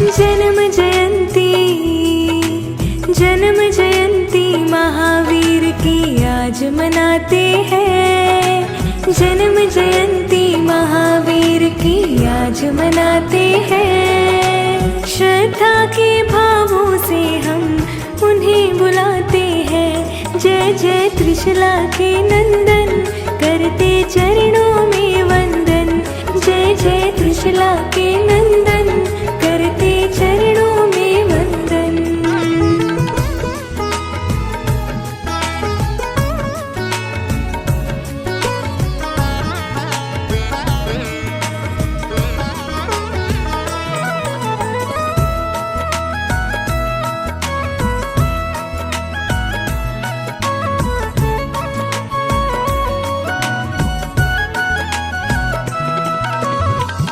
जन्म जयंती, जन्म जयंती महावीर की आज मनाते हैं। जन्म जयंती महावीर की आज मनाते हैं। श्रद्धा के भावों से हम उन्हें बुलाते हैं। जय जय त्रिशला के नंदन, करते चरणों में वंदन। जय जय त्रिशला के नंदन, करते चरणों में वंदन।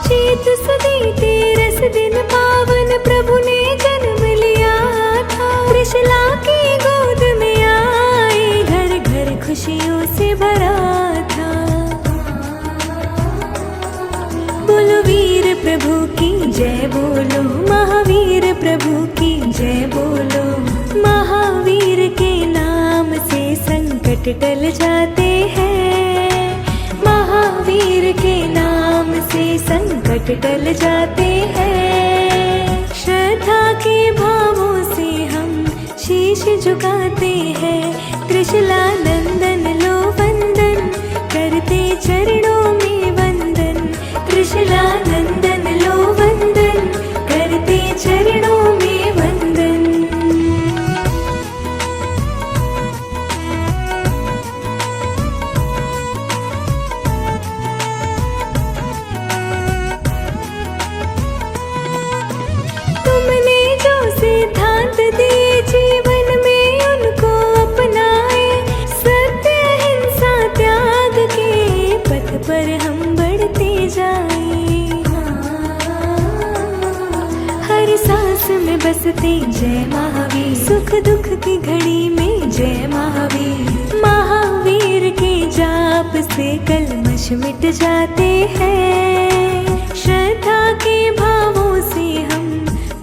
चेत सुदीते रस दिन पावन, प्रभु ने जन्म लिया था। त्रिशला की गोद में आए, घर घर खुशियों से भरा था। बोलो वीर प्रभु की जय बोलो, महावीर प्रभु की जय बोलो। महावीर के नाम से संकट टल जाते हैं। महावीर के नाम से संकट टल जाते हैं। श्रद्धा के भावों से हम शीश झुकाते हैं। त्रिशला नंदन लो वंदन, करते चरणों में वंदन। त्रिशला नंदन लो वंदन, करते चरणों में वंदन। तुमने जो सिद्धांत दिए जीवन में उनको अपनाए। सत्य अहिंसा त्याग के पथ पर हम बढ़ते जाएं। हर सांस में बसते जय महावीर, सुख दुख की घड़ी में जय महावीर। महावीर के जाप से कलमश मिट जाते हैं। श्रद्धा के भावों से हम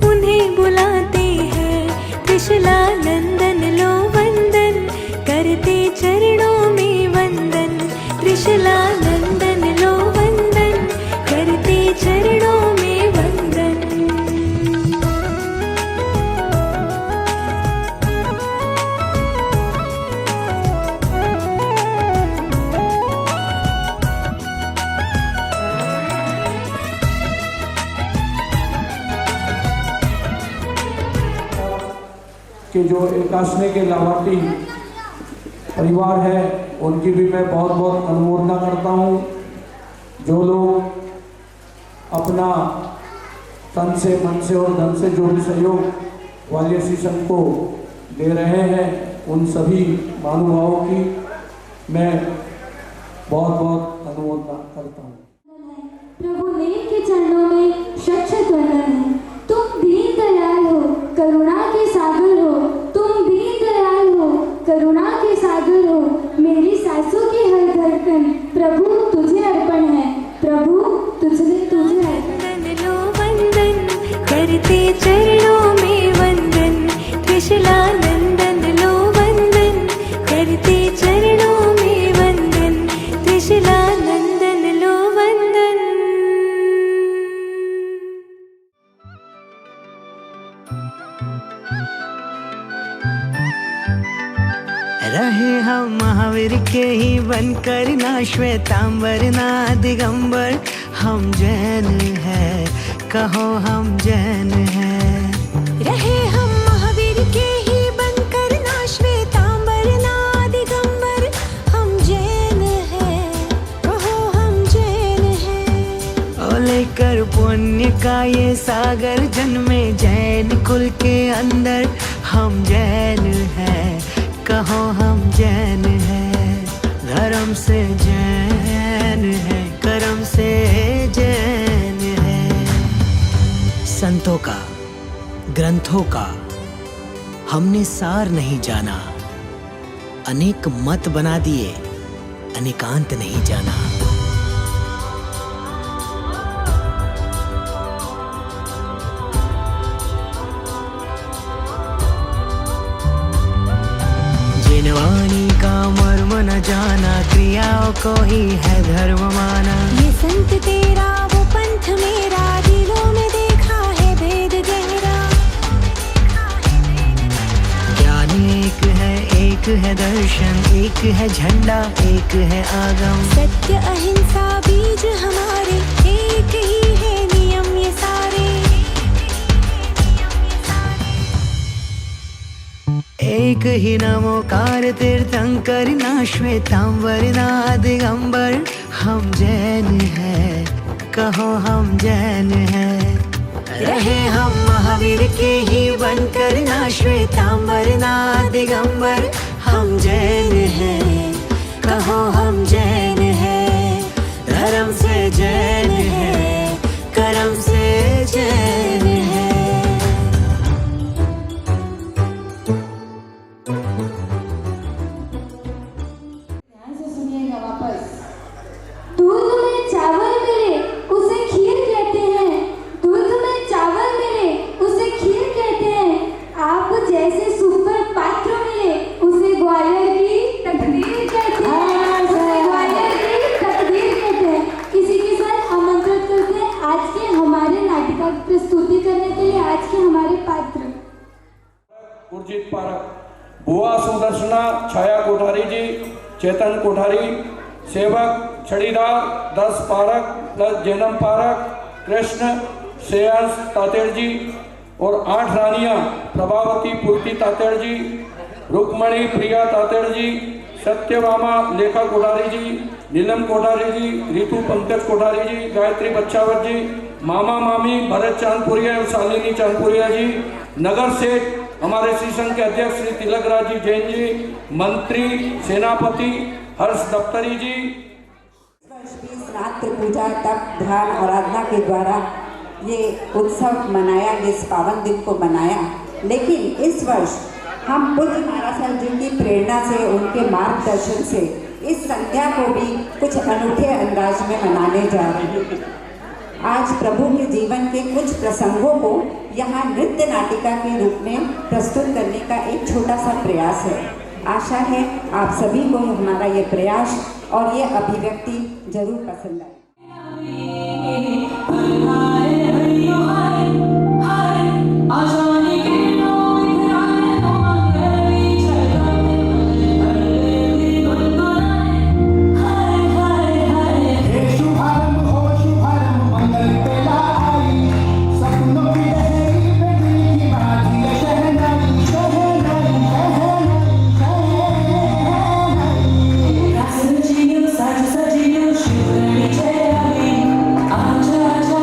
उन्हें बुलाते हैं। त्रिशला नंदन लो वंदन, करते चरणों में वंदन। त्रिशला नंदन लो वंदन, करते चरणों में वंदन। कि जो एकाशने के लाभार्थी परिवार है उनकी भी मैं बहुत बहुत अनुमोदना करता हूँ। जो लोग अपना तन से मन से और धन से जो भी सहयोग वाली असीसन को दे रहे हैं, उन सभी महानुभावों की मैं बहुत बहुत अनुमोदना करता हूँ। प्रभु नेम के चरणों में शत वंदन है। तुम दीन दयाल हो, करुणा के सागर हो। तुम दीन दयाल हो, करुणा के सागर हो। मेरी सासों की हर धड़कन प्रभु तुझे अर्पण है। प्रभु तुझे वंदन लो वंदन, करते चरणों में वंदन। त्रिशला नंदन लो वंदन, करते चरणों में वंदन। त्रिशला नंदन लो वंदन। रहे हम महावीर के ही बनकर, ना श्वेतांबर ना दिगंबर। हम जैन हैं, कहो हम जैन हैं। रहे हम महावीर के ही बनकर, ना श्वेतांबर ना दिगंबर। हम जैन हैं, कहो हम जैन हैं। ओ लेकर पुण्य का ये सागर, जन्मे जैन कुल के अंदर। हम जैन हैं, कहो हम जैन हैं। धर्म से जैन है, कर्म से जैन है। संतों का, ग्रंथों का हमने सार नहीं जाना। अनेक मत बना दिए, अनेकांत नहीं जाना। वाणी का मर्म न जाना, क्रियाओं को ही है धर्म माना। ये संत तेरा वो पंथ मेरा, दिलों में देखा है भेद गहरा। ज्ञान एक है दर्शन, एक है झंडा, एक है आगम। सत्य अहिंसा बीज हमारे, एक ही है नियम ये सारे। एक ही नमोकार तीर्थंकर, ना श्वेतांबर ना दिगंबर। हम जैन हैं, कहो हम जैन हैं। रहे हम महावीर के ही बनकर, ना श्वेतांबर ना दिगंबर। हम जैन हैं, कहो हम जैन हैं। धर्म से जैन हैं, कर्म से जैन हैं। ध्यान से सुनिएगा वापस। दूध में चावल मिले उसे खीर कहते हैं, दूध में चावल मिले उसे खीर कहते हैं। आप जैसे सुपर पात्र मिले उसे ग्वालियर की तकदीर कहते हैं, उसे ग्वालियर की तकदीर कहते हैं। इसी के साथ आमंत्रित करते हैं आज के हमारे नाटिका की प्रस्तुति करने के लिए आज के हमारे पात्र। उर्जित पारक, बुआ सुदर्शना छाया कोठारी जी, चेतन कोठारी, सेवक छड़ीदार 10 पारक प्लस जैनम पारक, कृष्ण श्रेयस तातेड़ जी और 8 रानियां प्रभावती पूर्ति तातेड़ जी, रुक्मणी प्रिया तातेड़ जी, सत्यभामा लेखा कोठारी जी, नीलम कोठारी जी, रितु पंकज कोठारी जी, गायत्री बच्चावत जी, मामा मामी भरत चांदपुरिया और शालिनी चांदपुरिया जी, नगर सेठ हमारे श्री संघ के अध्यक्ष श्री तिलक राज जी जैन जी, मंत्री सेनापति हर्ष दफ्तरी जी। रात्र पूजा तप ध्यान आराधना के द्वारा ये उत्सव मनाया, इस पावन दिन को मनाया। लेकिन इस वर्ष हम पूज्य महाराज साहब जी की प्रेरणा से, उनके मार्गदर्शन से इस संध्या को भी कुछ अनूठे अंदाज में मनाने जा रहे हैं। आज प्रभु के जीवन के कुछ प्रसंगों को यहाँ नृत्य नाटिका के रूप में प्रस्तुत करने का एक छोटा सा प्रयास है। आशा है आप सभी को हमारा ये प्रयास और ये अभिव्यक्ति जरूर पसंद आए। सजियो सजियो शिवरात्रि जय आजा आजा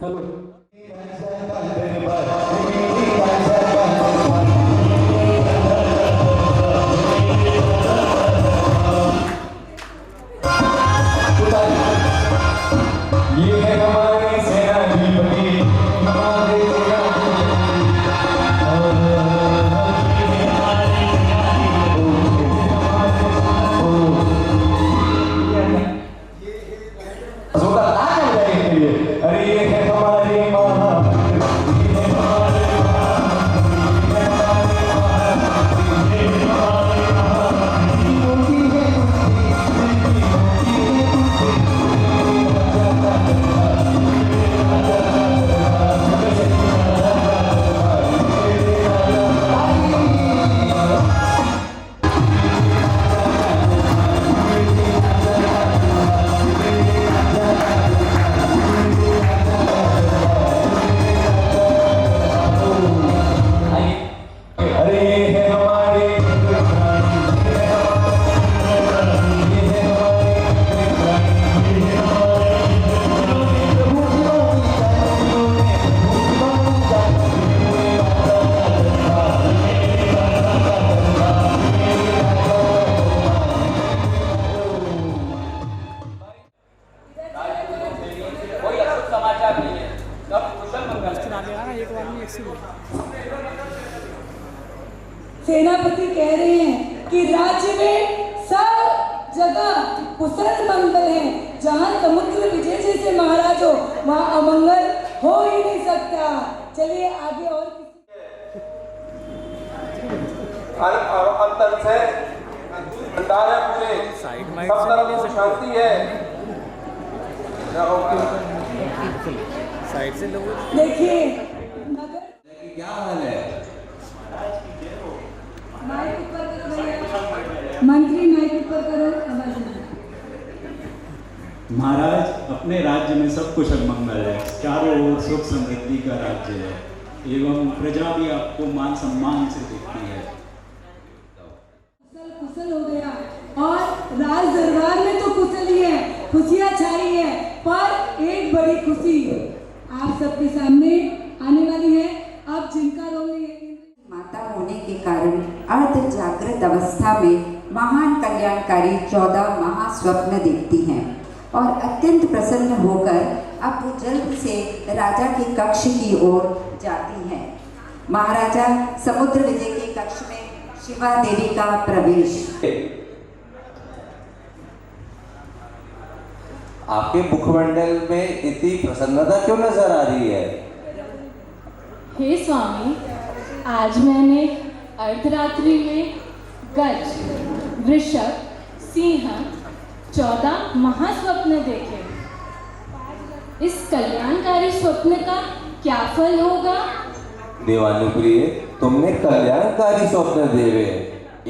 हेलो। ये है हमारे सेनाधिपति, हमारे अरे ये है हमारे सेनापति कह रहे हैं कि राज्य में सब जगह कुशल मंगल है। जहाँ समुद्र विजय जैसे महाराज हो वहाँ अमंगल हो ही नहीं सकता। चलिए आगे और अंतर से भंडार है पूरे, सब तरफ शांति है। साइड से लोग देखिए क्या हाल है? माइक ऊपर करो भैया, मंत्री माइक ऊपर करो, आवाज नहीं। महाराज, अपने राज्य में सब कुशल मंगल है, चारों ओर सुख समृद्धि का राज्य है एवं प्रजा भी आपको मान सम्मान से देखती है। कुशल हो गया और राज दरबार में तो कुशल ही है, खुशियां छाई है, पर एक बड़ी खुशी आप सबके सामने आने वाली है। अब जिनका रोल नहीं है, माता होने के कारण अर्ध जागृत अवस्था में महान कल्याणकारी 14 महास्वप्न देखती हैं और अत्यंत प्रसन्न होकर अब वो जल्द से राजा के कक्ष की ओर जाती हैं। महाराजा समुद्र विजय के कक्ष में शिवा देवी का प्रवेश। आपके मुखमंडल में इतनी प्रसन्नता क्यों नजर आ रही है? हे स्वामी, आज मैंने अर्धरात्रि में गज, वृषभ, सिंह 14 महास्वप्न देखे। इस कल्याणकारी स्वप्न का क्या फल होगा? देवानुप्रिय, तुमने कल्याणकारी स्वप्न देवे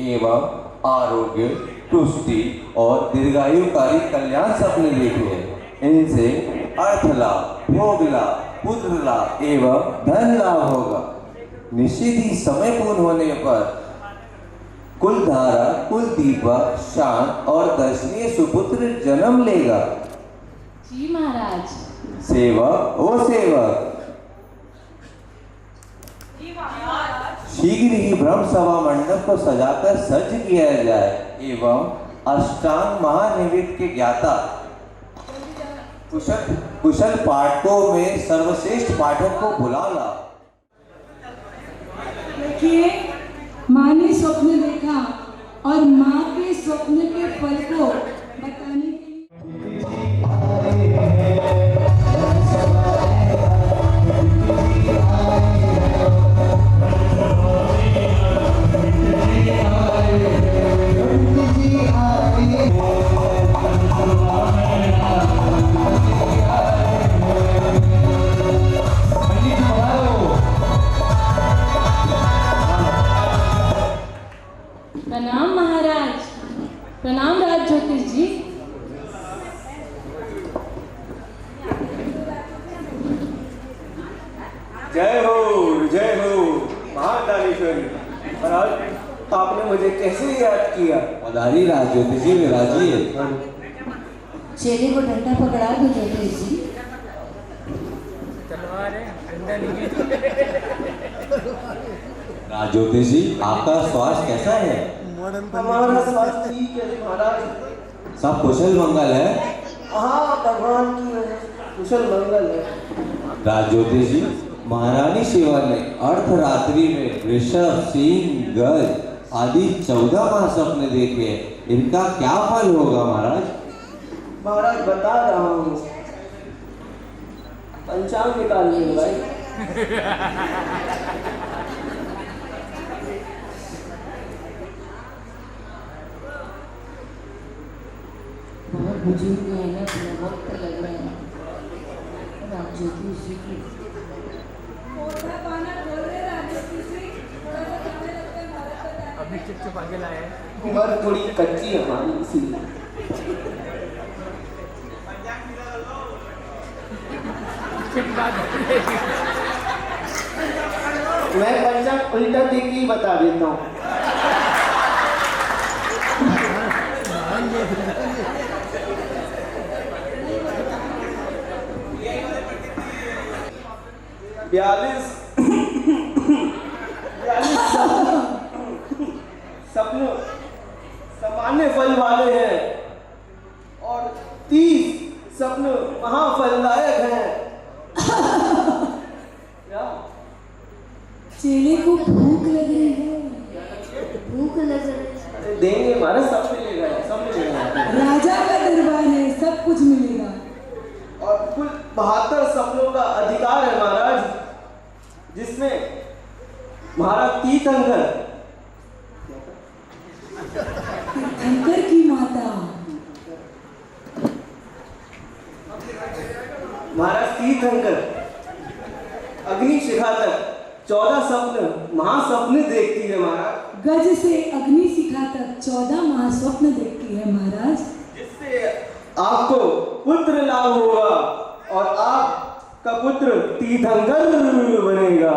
एवं आरोग्य, तुष्टि और दीर्घायुकारी कल्याण स्वप्न देखे हैं। इनसे अर्थ लाभ, भोग लाभ, पुत्र लाभ एवं धन लाभ होगा। निश्चित ही समय पूर्ण होने पर कुलधारा, कुलदीपक, शांत और दर्शनीय सुपुत्र जन्म लेगा। जी महाराज। सेवक, ओ सेवक, शीघ्र ही ब्रह्म सभा मंडप को सजाकर सज्ज किया जाए एवं अष्टांग महानिवेद के ज्ञाता कुशल पाठकों में सर्वश्रेष्ठ पाठक को बुला ला। देखिए, माँ ने स्वप्न देखा और माँ के स्वप्न के फल को बताने के प्रणाम महाराज। प्रणाम राज ज्योतिष जी। जय हो महादानेश्वरी। महाराज, आपने मुझे कैसे याद किया? पधारी राज ज्योतिष जी, विराजिए। चेले को डंडा पकड़ा दो ज्योतिष जी। राजज्योतिष जी, आपका स्वास्थ्य कैसा है? हमारा स्वास्थ्य ठीक है महाराज। सब कुशल मंगल है? हाँ, भगवान की वजह से कुशल मंगल है। राजज्योतिष जी, महारानी शिवा ने अर्धरात्रि में वृषभ, सिंह, गज आदि 14 महास्वप्न देखे। इनका क्या फल होगा महाराज? महाराज बता रहा हूँ, पंचांग निकाल लिए भाई। बहुत बुजुर्ग है ना, थोड़ा वक्त लग रहा है। राजज्योतिष जी की अभी चुप आगे लाए हैं। उम्र थोड़ी कच्ची है हमारी, इसीलिए। मैं पंचांग उल्टा देख के बता देता हूँ। बयालीस सपने सामान्य फल वाले हैं और 30 सपने महाफलदायक हैं। चेले को भूख लग रही है। भूख लग रही है। देंगे महाराज, सब मिलेगा, सब मिलेगा। राजा का दरबार है, सब कुछ मिलेगा। और कुल 72 सपनों का अधिकार है महाराज, जिसमें महाराज तीर्थंकर की माता महाराज तीर्थंकर अग्नि शिखा तक 14 सपने महासपने देखती है महाराज। गज से अग्नि शिखा तक 14 महास्वप्न देखती है महाराज, जिससे आपको पुत्र लाभ होगा और आपका पुत्र तीर्थंकर बनेगा।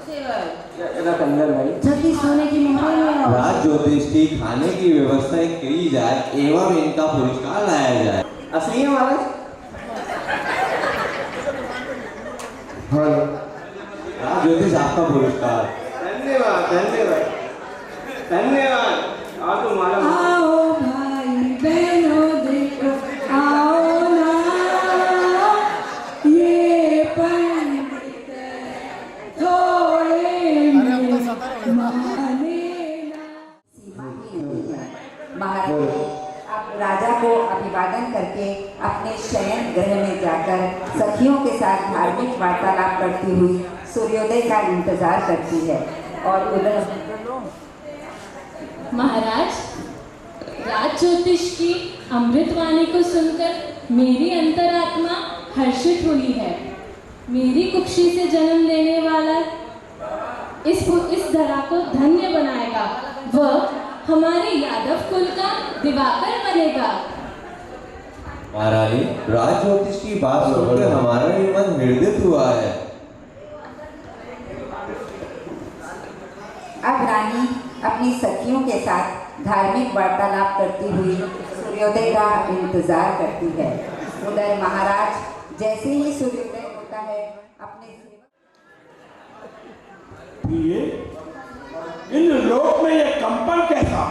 सेवा कंजर भाई, जल्दी सोने की मोहर में आओ। राजज्योतिष की खाने की व्यवस्था की जाए एवं इनका पुरस्कार लाया जाए। असली है महाराज। राजज्योतिष आपका पुरस्कार। धन्यवाद धन्यवाद धन्यवाद। तो मारा आओ भाई बहनों देखो, आओ ना ये पंडित थोड़े माने महाराज अब राजा को अभिवादन करके अपने शयन गृह में जाकर सखियों के साथ धार्मिक वार्तालाप करती हुई सूर्योदय का इंतजार करती है। और उधर महाराज, राजज्योतिष की अमृतवाणी को सुनकर मेरी अंतरात्मा हर्षित हुई है। मेरी कुक्षी से जन्म लेने वाला इस धरा को धन्य बनाएगा। वह हमारे यादव कुल का दिवाकर बनेगा। महारानी, राजज्योतिष की बात सुनकर हमारा भी मन निर्दित हुआ है। अब रानी अपनी सखियों के साथ धार्मिक वार्तालाप करती हुई सूर्योदय का इंतजार करती है। उधर महाराज जैसे ही सूर्योदय होता है अपने इन लोक में ये कंपन कैसा?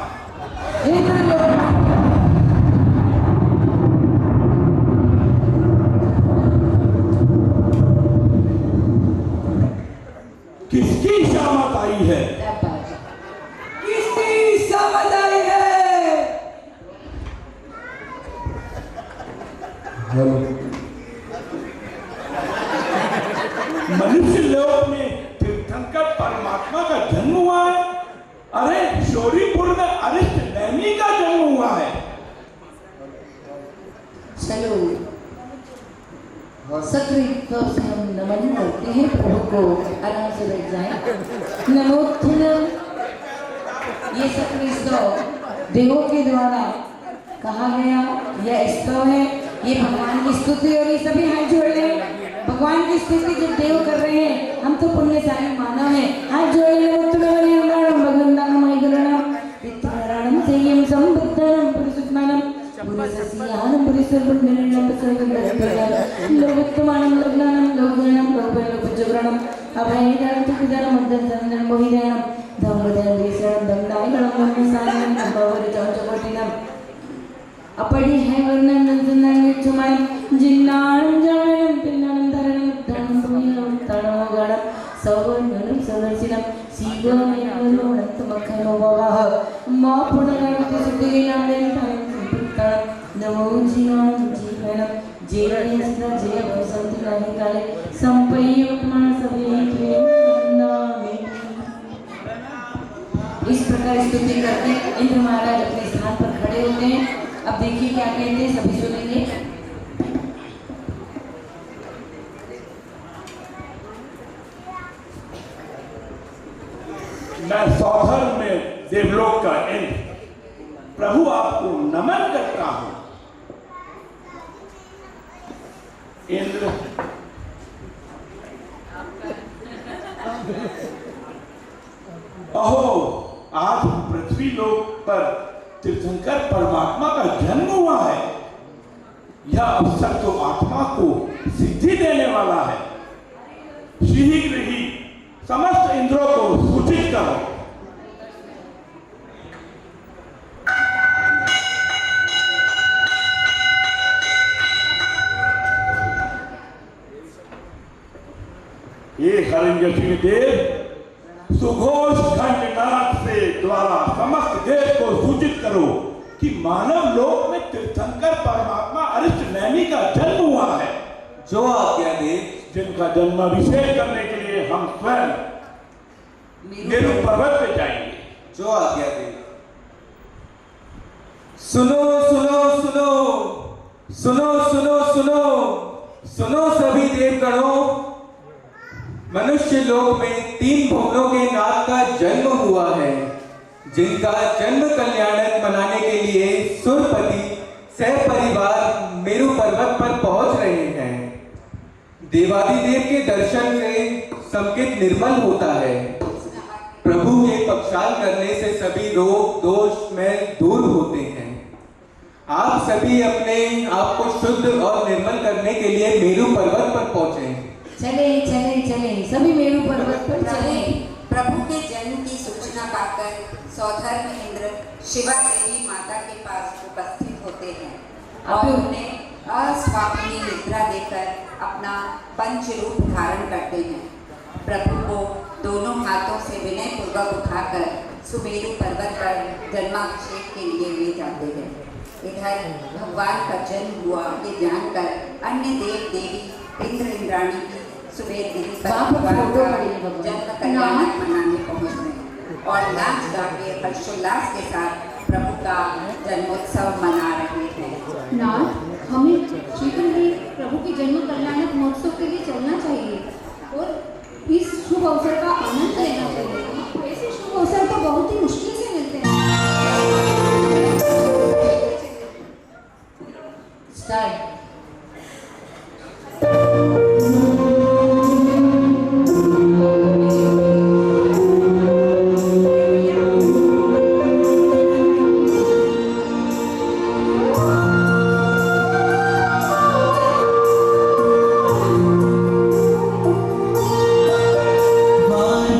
किसकी शामत आई है? किसकी शामत आई है? मनुष्य लोक में तीर्थंकर परमात्मा का जन्म हुआ है। अरे शोरीपुर में अरिष्ट नेमी का जन्म हुआ है। चलो सक्रिय तौर से हम नमन करते हैं प्रभु को। आराम से बैठ जाएं। नमोत्थनम, ये सक्रिय स्तव देवों के द्वारा कहा गया यह स्तव है। ये भगवान की स्तुति और ये सभी हाथ जोड़ रहे हैं। भगवान की स्तुति जब देव कर रहे हैं, हम तो पुण्यशाली मानव हैं। हाथ जोड़े नमोत्थनम भगवंतानम गरुणम वित्तनारायणम तेयम संबुद्धम पुरुषोत्तमम पुरुषस्यानम पुरुष सर्वनिर्णयं सर्वदत्तगणं लोकोत्तमानं लोकनानं लोकगणं लोकपंचगणं अभयदानंतपिदानं मद्दन्तनं मोहिदानं धम्मदानं देशनं धम्मदायगणं धम्मसानं धम्मवरिचौचकोटिनं अपड़ी है वर्णन नंदन विचुमन जिन्नानं जवनं पिन्नानं धरणं धनं भूयं तणो गणं सवर्णनं सदर्शिनं सीगमयवलोणं तमखनो ववाह मा पुनरन्ति सुदिनानं तनं नमो जीवनं जीवनस्न जय वसंति नाहि काले संपय्युक्मन सभेत्वे नंदामि। इस प्रकार स्तुति करके इंद्र महाराज अपने स्थान पर खड़े होते हैं। अब देखिए क्या कहते हैं, सभी सुनेंगे। मैं सौधर में देवलोक का इंद्र प्रभु आपको नमन करता हूं। इंद्र अहो, आज पृथ्वी लोक पर तीर्थंकर परमात्मा का जन्म हुआ है। यह अवसर तो आत्मा को सिद्धि देने वाला है। शीघ्र ही समस्त इंद्रों को सूचित करो। ये हरिंजनी देव, सुघोष घंटनाद से द्वारा समस्त देश को सूचित करो कि मानव लोक में तीर्थंकर परमात्मा अरिष्ट नेमि का जन्म हुआ है। जो आज्ञा दे। जिनका जन्माभिषेक करने के लिए हम स्वयं मेरु पर्वत पे जाएंगे। जो आज्ञा दे। सुनो सुनो सुनो सुनो सुनो सुनो सुनो सभी देवगणों, मनुष्य लोक में 3 भुवनों के नाथ का जन्म हुआ है, जिनका जन्म कल्याणक मनाने के लिए सुरपति सहपरिवार मेरु पर्वत पर पहुंच रहे हैं। देवादिदेव के दर्शन से संकित निर्मल होता है। प्रभु के पक्षाल करने से सभी रोग दोष में दूर होते हैं। आप सभी अपने आप को शुद्ध और निर्मल करने के लिए मेरु पर्वत पर पहुंचे। चले चले चले सभी मेरु पर्वत पर चले। प्रभु के जन्म की सूचना पाकर सौधर्म इंद्र शिवा देवी माता के पास उपस्थित होते हैं और उन्हें अस्वामिनी निद्रा देकर अपना पंच रूप धारण करते हैं। प्रभु को दोनों हाथों से विनय पूर्वक उठाकर सुमेरु पर्वत पर जन्माभिषेक के लिए ले जाते हैं। इधर भगवान का जन्म हुआ ये जानकर अन्य देव देवी इंद्र इंद्राणी की सुबेर गिरी पर भगवान का जन्म कल्याणक मनाने पहुँच रहे और नाच गा के हर्षोल्लास के साथ प्रभु का जन्मोत्सव मना रहे हैं। नाथ, हमें शीघ्र ही प्रभु के जन्म कल्याणक महोत्सव के लिए चलना चाहिए और इस शुभ अवसर का आनंद लेना चाहिए। ऐसे शुभ अवसर तो बहुत ही मुश्किल से मिलते हैं। स्टार्ट। मान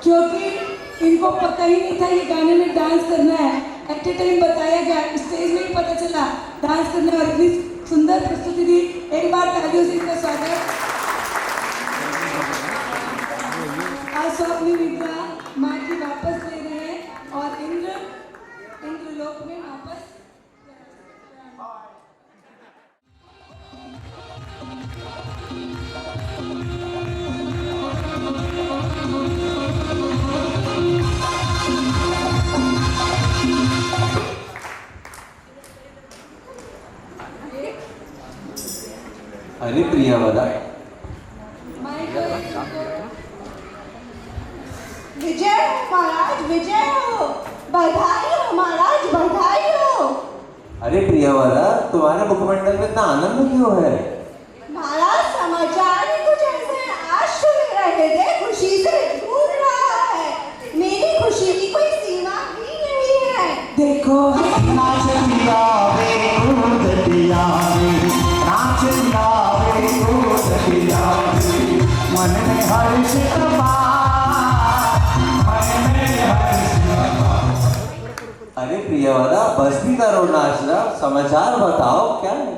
क्योंकि इनको पता ही नहीं था ये गाने में डांस करना है। एट ए टाइम बताया गया, स्टेज में ही पता चला डांस करने, और इतनी सुंदर प्रस्तुति दी। एक बार तालियों से इनका स्वागत। आज स्वप्न विद्या माँ की वापस ले रहे हैं और इंद्रलोक में वापस। अरे प्रियवदा, विजय हो महाराज, विजय हो, बधाई हो महाराज, बधाई हो। अरे प्रियवदा, तुम्हारे मुखमंडल में इतना आनंद क्यों है? महाराज समाचार ही कुछ ऐसे हैं, आज सुन रहे थे, खुशी से झूम रहा है। मेरी खुशी की कोई सीमा भी नहीं है। देखो मन में हर्ष अरे प्रियवदा, बस भी करो नाचना, समाचार बताओ क्या है?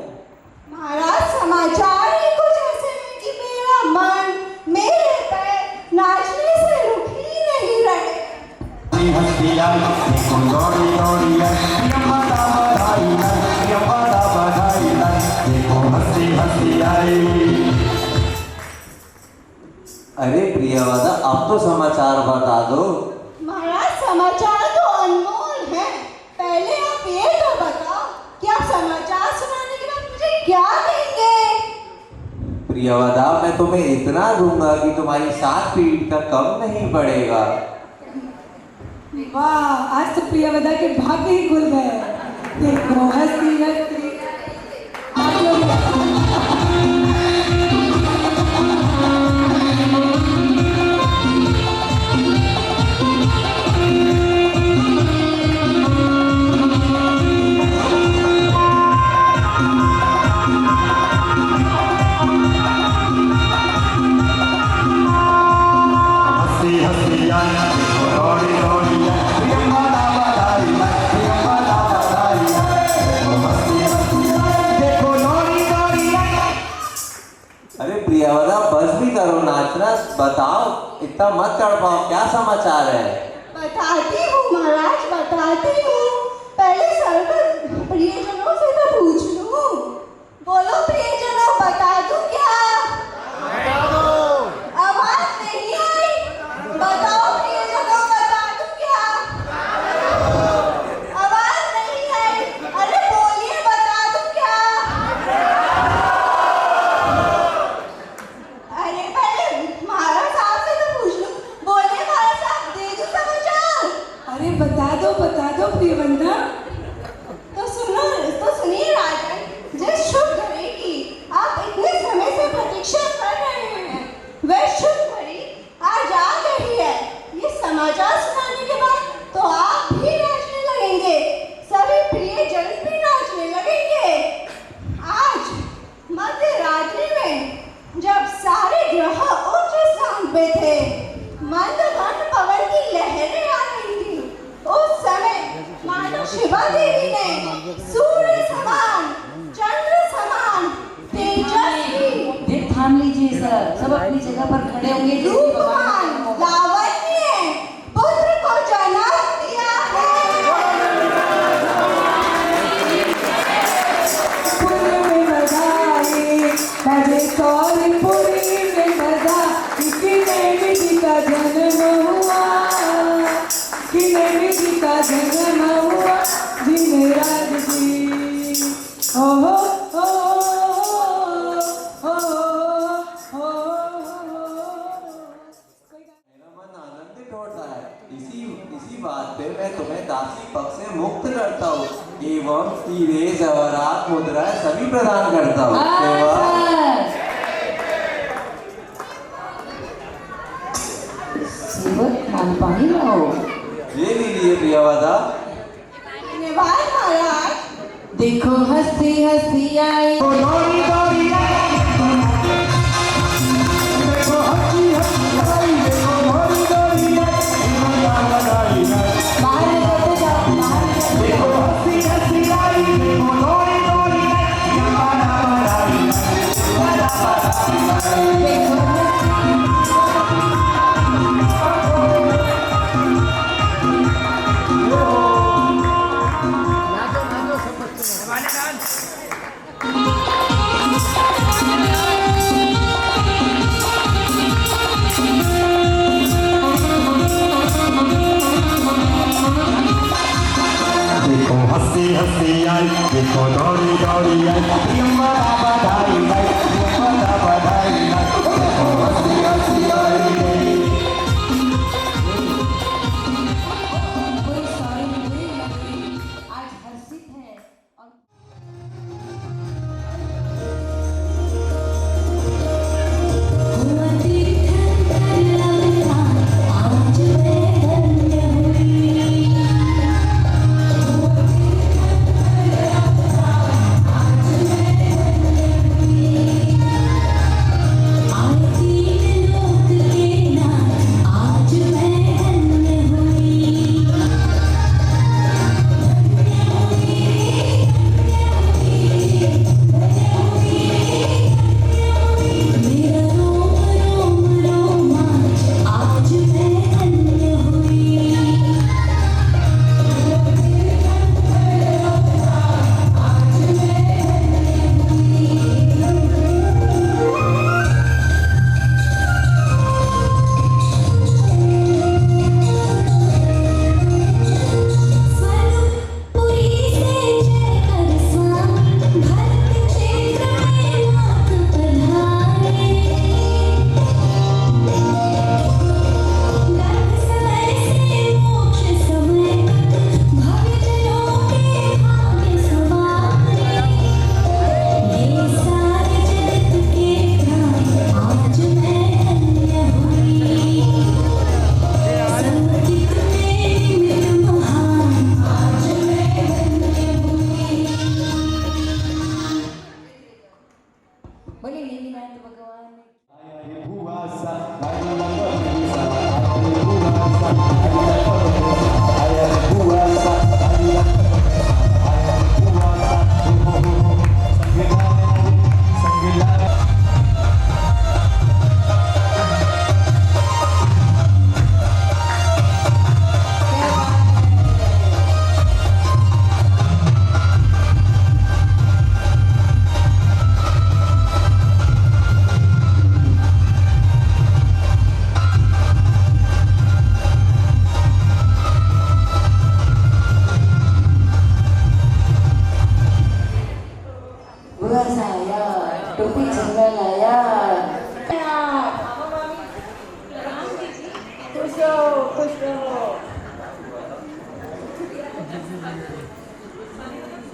महाराज समाचार ही कुछ ऐसे हैं कि मेरा मन, मेरे पैर नाचने से रुक ही नहीं रहे। अरे प्रियवदा, अब तो समाचार बता दो। महाराज समाचार तो अनमोल है, पहले आप ये तो बताओ कि आप समाचार सुनाने के बाद मुझे क्या देंगे? प्रियवदा, मैं तुम्हें इतना दूंगा कि तुम्हारी 7 पीढ़ी तक कम नहीं पड़ेगा। वाह, आज तो प्रियवदा के भाग्य ही खुल गए। देखो हंसती हंसती आप लोग प्रियवदा, बस भी करो नाचना, बताओ, इतना मत तड़पाओ, क्या समाचार है? बताती हूँ महाराज, बताती हूँ। पहले सर्व प्रियजनों से तो पूछ लूँ। बोलो प्रियजनों, बता दूँ क्या? आवाज नहीं आई? बताओ प्रियजनों, बता दूँ क्या? आवाज नहीं आई? अरे बोलिए, बता दूँ क्या? अरे पहले महाराज साहब से तो पूछ लूं। बोलिए महाराज साहब, दे दूं समाचार? अरे बता दो प्रियवंदा। तो सुनिए राजन, जिस शुभ घड़ी की आप इतने समय से प्रतीक्षा कर रहे हैं, वह शुभ घड़ी आज आ गई है। ये समाचार सुनाने के बाद तो आप भी नाचने लगेंगे, सभी प्रियजन भी नाचने लगेंगे। आज मध्य रात्रि में जब सारे ग्रह उच्च स्थान पे थे, मंदमंद पवन की लहरें आ रही थी, उस समय माता शिवा देवी ने सूर्य समान, चंद्र समान तेजस्वी, थाम लीजिए सर, सब अपनी जगह पर खड़े होंगे। रूपवान, लावण्य पुत्र को जन्म दिया है। पुण्य में बधाई, बजे सौरपुरी में बधाई, किने विधि का जन्म हुआ, किने विधि का जन्म हुआ, जिन्हें राज दी। ओहो इसी बात पे मैं तुम्हें दासी पक्ष से मुक्त करता हूँ एवं हीरे जवाहरात मुद्राएं सभी प्रदान करता हूँ। सेवक मालपानी लाओ। ये लीजिए प्रियवदा। धन्यवाद महाराज। देखो हंसती हंसती आई,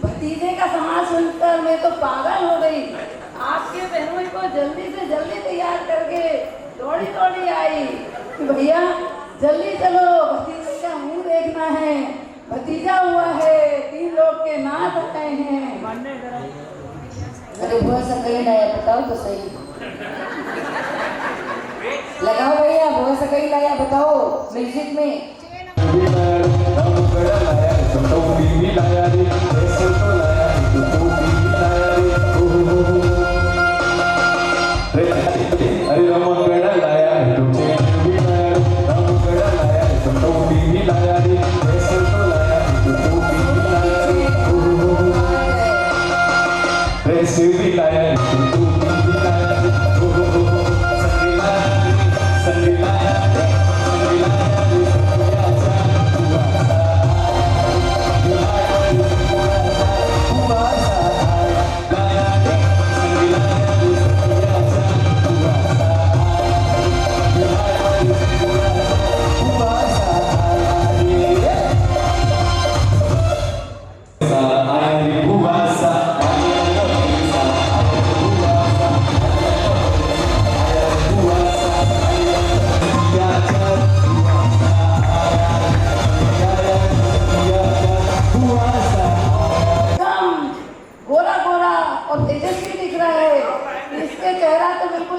भतीजे का समाज सुनकर मैं तो पागल हो गई। आपके बहनों को जल्दी से जल्दी तैयार करके दौड़ी दौड़ी आई कि भैया जल्दी चलो, भतीजे का मुंह देखना है, भतीजा हुआ है, 3 लोग के नाथ आए हैं। अरे बहुत सा कहीं लाया, बताओ तो सही। लगाओ भैया, बहुत सा कहीं लाया, बताओ म्यूजिक में।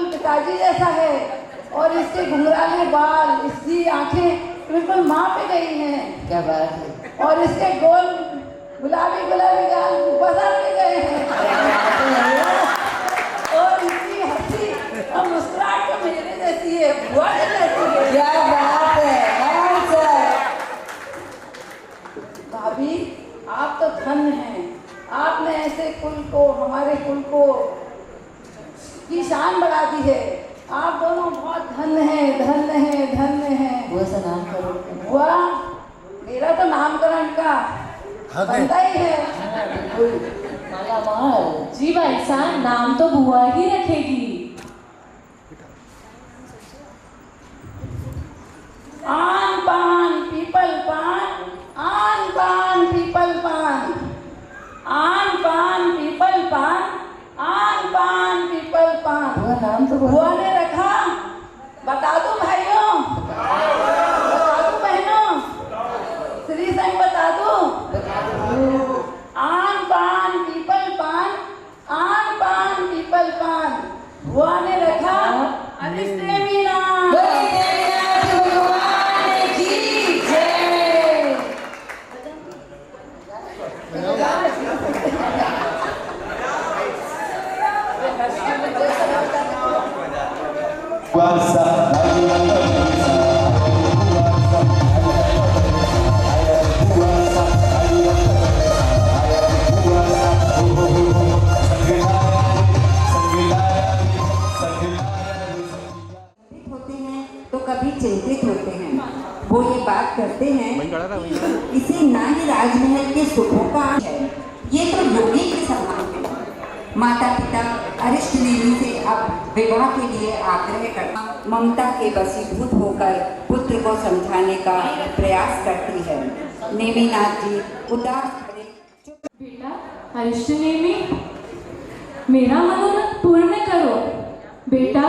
पिताजी जैसा है और इसके घुंघराले बाल, इसकी आंखें बिल्कुल माँ पे गई हैं। क्या बात है। और इसके गोल गुलाबी गुलाबी गाल बाजार पे गए हैं। और इसकी हंसी और मुस्कुराहट तो मेरे जैसी है, बुआ जैसी है। क्या बात है। भाभी आप तो धन्य हैं, आपने ऐसे कुल को, हमारे कुल को की शान बढ़ा दी है। आप दोनों बहुत धन्य हैं, धन्य हैं, धन्य हैं। वो सा नाम करो। बुआ मेरा तो नामकरण का बनता ही है। बिल्कुल माला माल। जी भाई साहब, नाम तो बुआ ही रखेगी। आन पान पीपल पान, आन पान पीपल पान, आन पान पीपल पान, आन पान पीपल पान। वो नाम तो बुआ ने रखा, बता दूं भाइयों, बता दूं बहनों, श्री संग बता दूं। आन पान पीपल पान, आन पान पीपल पान। बुआ ने रखा अरिष्टे मीना। चिंतित होते हैं, वो ये बात करते हैं इसे ना ही राजमहल के सुखों का है, ये तो योगी के समान है। माता पिता अरिष्ट नेमी से अब विवाह के लिए आग्रह करना, ममता के वशीभूत होकर पुत्र को समझाने का प्रयास करती है। नेमीनाथ जी उदास खड़े। बेटा अरिष्ट नेमी, मेरा मनोरथ पूर्ण करो। बेटा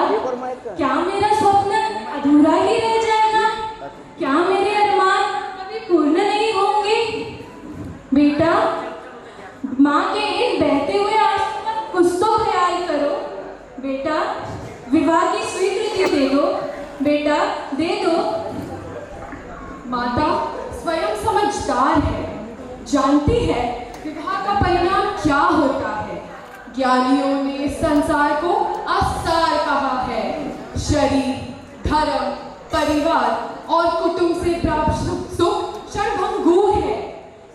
क्या मेरा स्वप्न अधूरा ही रह जाएगा? क्या मेरे अरमान कभी पूर्ण नहीं होंगे? बेटा माँ के इन बहते हुए आंसू पर कुछ तो ख्याल करो। बेटा विवाह की स्वीकृति दे दो, बेटा दे दो। माता स्वयं समझदार है, जानती है विवाह का परिणाम क्या होता है। ज्ञानियों ने संसार को असार कहा है। शरीर, धर्म, परिवार और कुटुंब से प्राप्त सुख क्षणभंगुर है।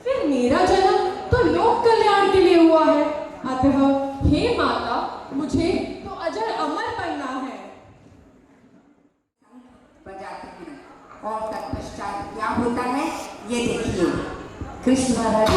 फिर मेरा जन्म तो लोक कल्याण के लिए हुआ है। अतः हे माता, मुझे तो अजर अमर बनना है। बजाते हैं और तत्पश्चात क्या होता है ये देखिए। कृष्ण महाराज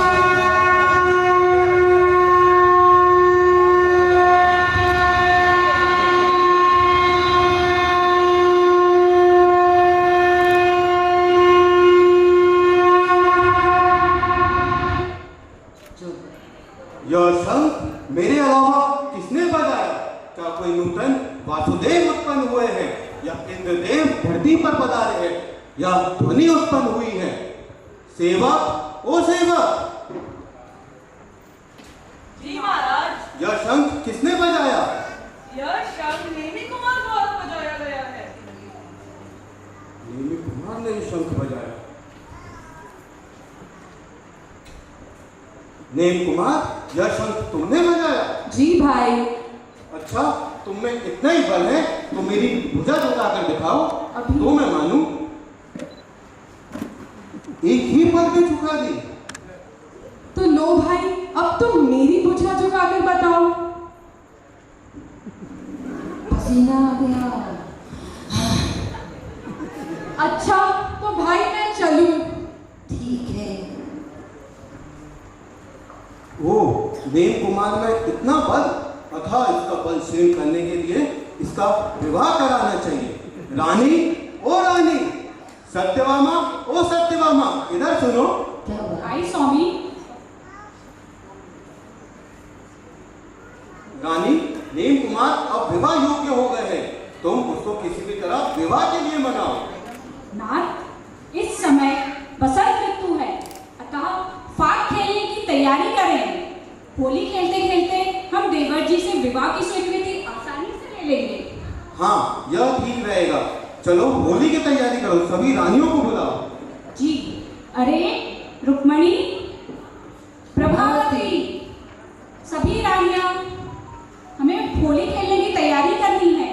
यह शंख मेरे अलावा किसने बजाया? क्या कोई नूतन वासुदेव उत्पन्न हुए हैं या इंद्रदेव धरती पर पधारे हैं या ध्वनि उत्पन्न हुई है? सेवक, ओ सेवक! जी महाराज। यह शंख किसने बजाया? यह शंख नेमी कुमार द्वारा बजाया गया है। नेमी कुमार ने यह शंख बजाया। नेम कुमार, यह शंख तुमने बजाया? जी भाई। अच्छा, तुम में इतना ही बल है तो मेरी भुजा झुका कर दिखाओ, तो मैं मानूं। एक ही पल में झुका दी। तो लो भाई, अब तुम मेरी भुजा झुकाकर बताओ। पसीना आ गया। अच्छा तो भाई मैं चलूं। ठीक है। ओ, नेम कुमार में इतना बल, अथा इसका बल क्षीण करने के लिए इसका विवाह कराना चाहिए। रानी, ओ रानी! सत्यभामा, ओ सत्यभामा, इधर सुनो। क्या हुआ? आई स्वामी। रानी, नेम कुमार अब विवाह योग्य हो गए हैं। तुम उसको किसी भी तरह विवाह के लिए मनाओ। नाथ, इस समय बसंत ऋतु है, अतः फाग खेलने की तैयारी करें। होली खेलते खेलते हम देवर जी से विवाह की स्वीकृति आसानी से ले लेंगे। हाँ, यह ठीक रहेगा। चलो होली की तैयारी करो, सभी रानियों को बुलाओ। जी। अरे रुक्मणी, प्रभावती, सभी रानियां, हमें होली खेलने की तैयारी करनी है।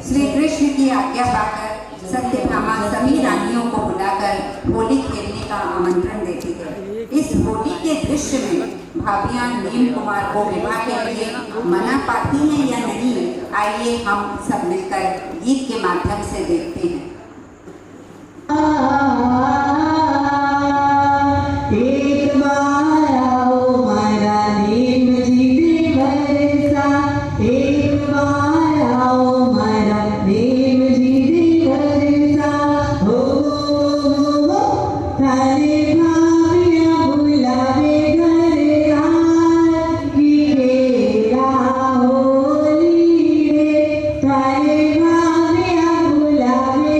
श्री कृष्ण की आज्ञा पाकर सत्यभामा सभी रानियों को बुलाकर होली खेलने का आमंत्रण देती है। इस होली के दृश्य में भाभियां नीम कुमार को विवाह के लिए मना पाती हैं या नहीं, आइए हम सब मिलकर गीत के माध्यम से देखते हैं। एक बार आओ मारा नीम जी दे बरसा, एक बार आओ मारा नीम जी दे बरसा। हो थारे भाभियां बुलावे घर आज की खेला होली रे। थारे भाभियां बुलावे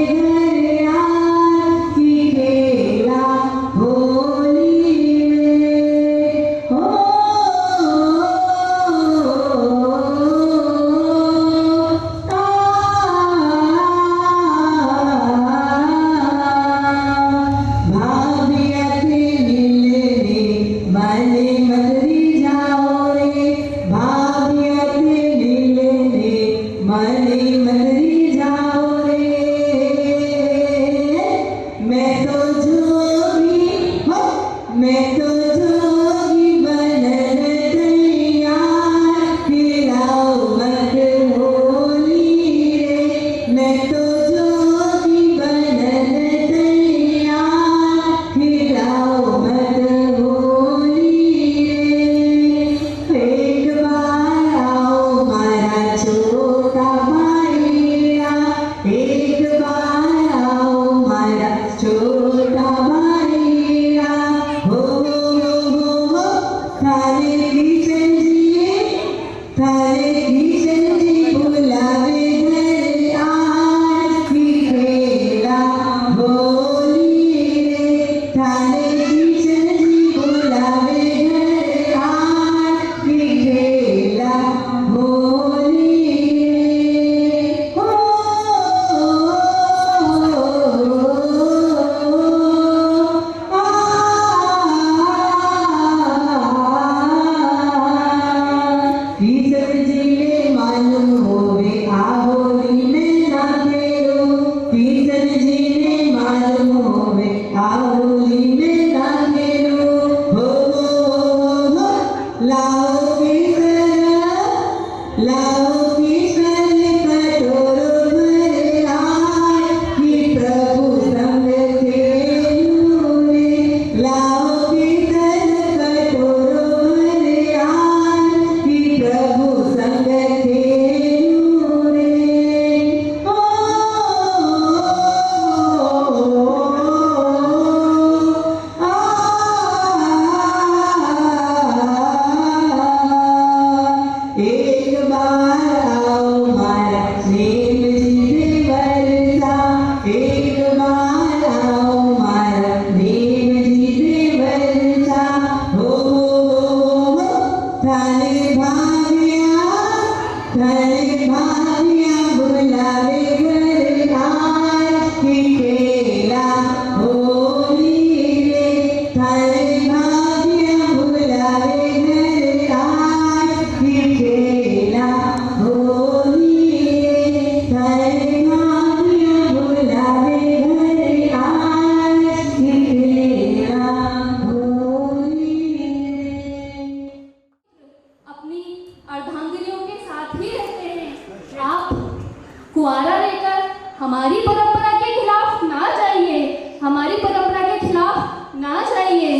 हमारी परंपरा के खिलाफ ना जाइए, हमारी परंपरा के खिलाफ ना जाइए।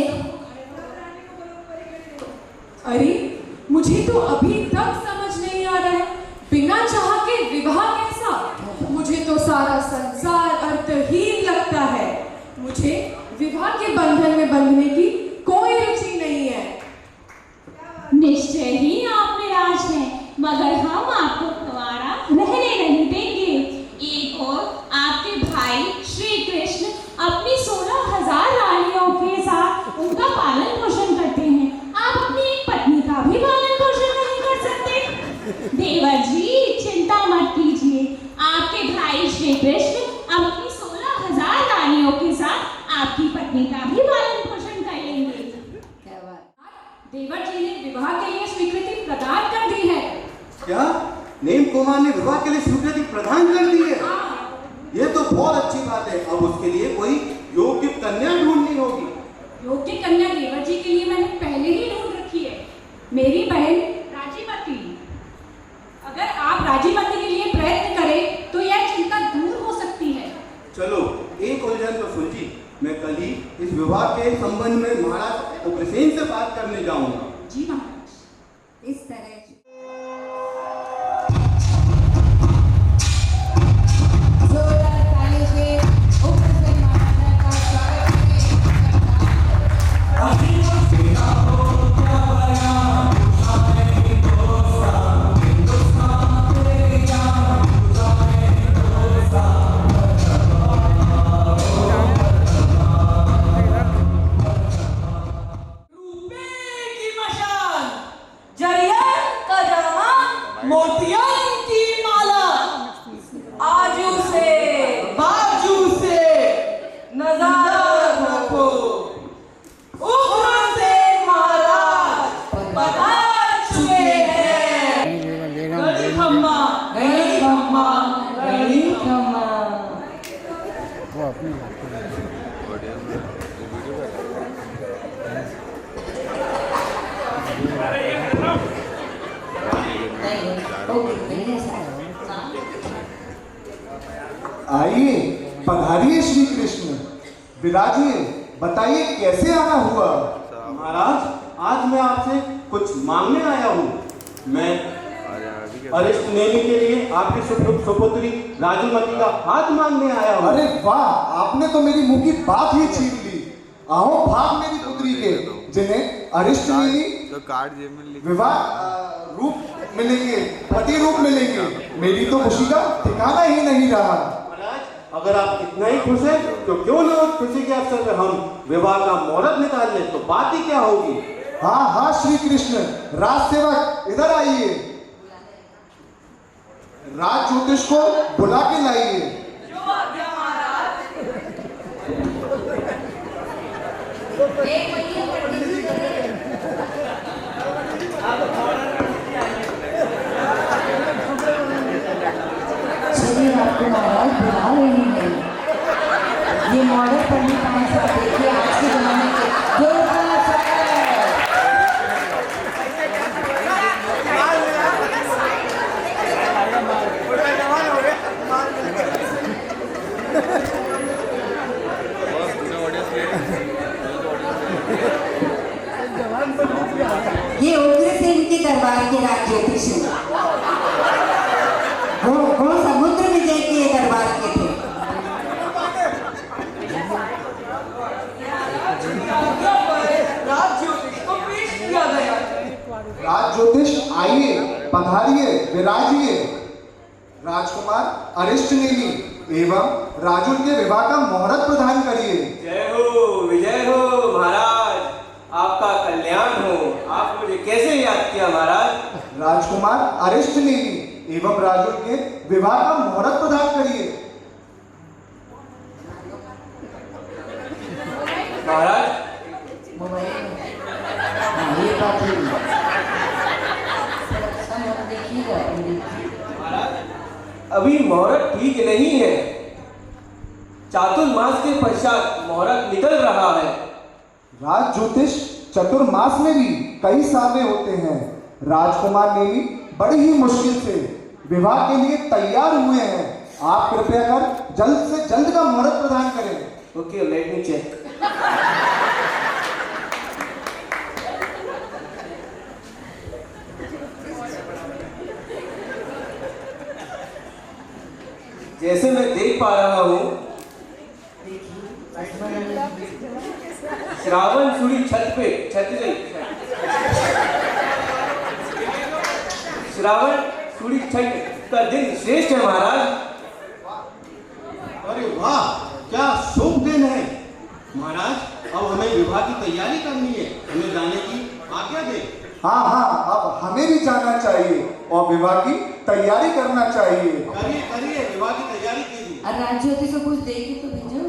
अरे मुझे तो अभी तक समझ नहीं आ रहा है, बिना चाह के विवाह कैसा? मुझे तो सारा संसार अर्थहीन लगता है। मुझे विवाह के बंधन में बंधने की कोई रुचि नहीं है। निश्चय ही आप निराश हैं, मगर हम आपको कुंवारा रहने नहीं देंगे। एक और आपके भाई श्री कृष्ण अपनी 16,000 रानियों के साथ उनका पालन पोषण करते हैं, आप अपनी एक पत्नी का भी पालन पोषण नहीं कर सकते। देवर जी चिंता मत कीजिए, आपके भाई श्री कृष्ण अपनी 16,000 रानियों के साथ आपकी पत्नी का भी पालन पोषण कर लेंगे। देवर जी ने विवाह के लिए स्वीकृति प्रदान कर दी है। क्या नीम कुमार ने विवाह के लिए स्वीकृति प्रदान कर दी है? ये तो बहुत अच्छी बात है। अब उसके लिए कोई योग्य कन्या ढूंढनी होगी। योग्य कन्या देवर जी के लिए मैंने पहले ही ढूंढ रखी है, मेरी बहन राजीमती। अगर आप राजीमती के लिए प्रयत्न करें तो यह चिंता दूर हो सकती है। चलो एक उलझन तो सुलझी। मैं कल ही इस विवाह के संबंध में महाराज उग्रसेन से बात करने जाऊंगा। जी महाराज। इस तरह आइए, पधारिए श्री कृष्ण, विराजिए, बताइए कैसे आना हुआ? महाराज, आज मैं आपसे कुछ मांगने आया हूँ। मैं अरिष्ट नेमी के लिए आपकी सुपुत्री राजूमती का हाथ मांगने आया हूँ। अरे वाह, आपने तो मेरी मुंह की बात ही छीन ली। आओ भाग मेरी पुत्री के, जिन्हें अरिष्ट नेमी विवाह रूप मिलेंगे, पति रूप मिलेंगे। मेरी तो खुशी का ठिकाना ही नहीं रहा। अगर आप इतना ही खुश हैं तो क्यों ना खुशी के अवसर पर हम विवाह का मुहूर्त निकाल लें, तो बात ही क्या होगी। हाँ हाँ श्री कृष्ण, राज सेवक इधर आइए, राज ज्योतिष को बुला के लाइए। चलिए आपको महाराज बुला रहे हैं। ये मॉडल पढ़ने पाए साहब, देखिए आज के जमाने के ये उग्रसेन के दरबार के राज ज्योतिष वो समुद्र विजय के दरबार के थे। राज ज्योतिष आइए, पधारिए, विराजिए। राजकुमार अरिष्ट नेमी एवं राजुल के विवाह का मुहूर्त प्रदान करिए। जय हो, विजय हो महाराज, आपका कल्याण हो। आप मुझे कैसे याद किया महाराज? राजकुमार अरिष्ट नेमी एवं राजुल के विवाह का मुहूर्त प्रदान करिए। महाराज ये बात है। महाराज, अभी मुहूर्त ठीक नहीं है। चातुर्मास के पश्चात मुहूर्त निकल रहा है। राज ज्योतिष चतुर्मास में भी कई साले होते हैं। राजकुमार नेमी बड़ी ही मुश्किल से विवाह के लिए तैयार हुए हैं। आप कृपया कर जल्द से जल्द का मुहूर्त प्रदान करें। Okay, let me check. जैसे मैं देख पा रहा हूँ, श्रावण सुड़ी छत गई। श्रावण सुड़ी छठ का दिन श्रेष्ठ है महाराज। अरे वाह, क्या शुभ दिन है महाराज। अब हमें विवाह की तैयारी करनी है, हमें जाने की आज्ञा दें। हाँ हाँ, अब हमें भी जाना चाहिए और विवाह की तैयारी करना चाहिए। करिए, विवाह की तैयारी कीजिए। और राज्योति से कुछ दे के तो भेजो।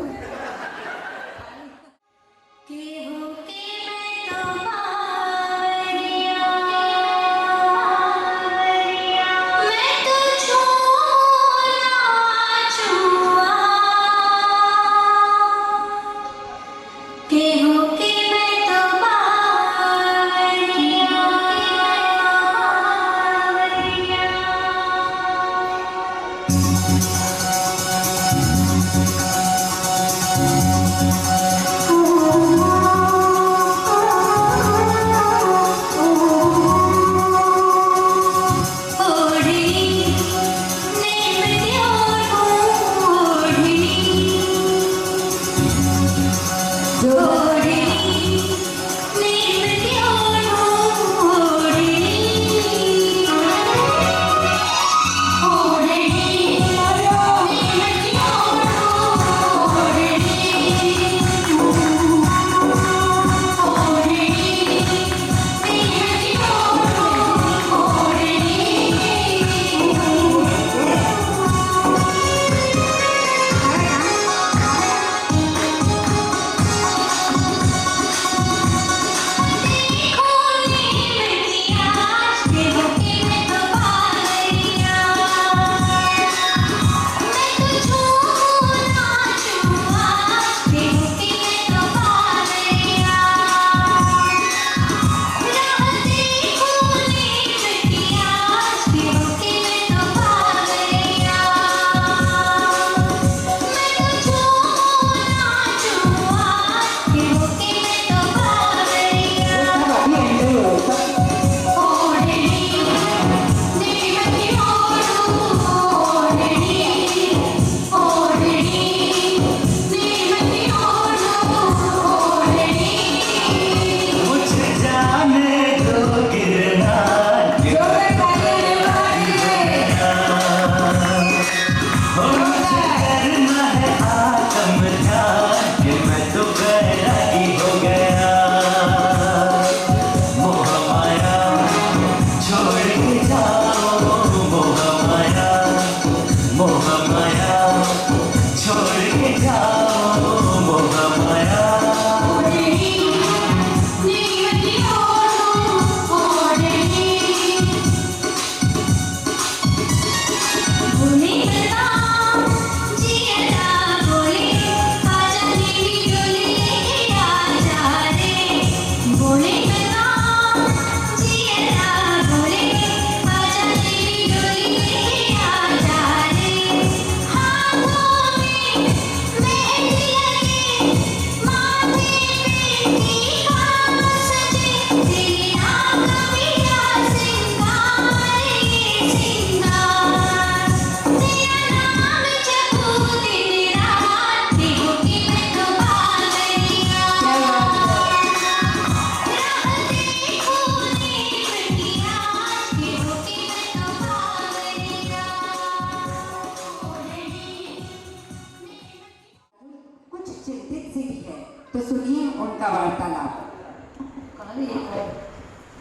तो सुनिए उनका वार्तालाप।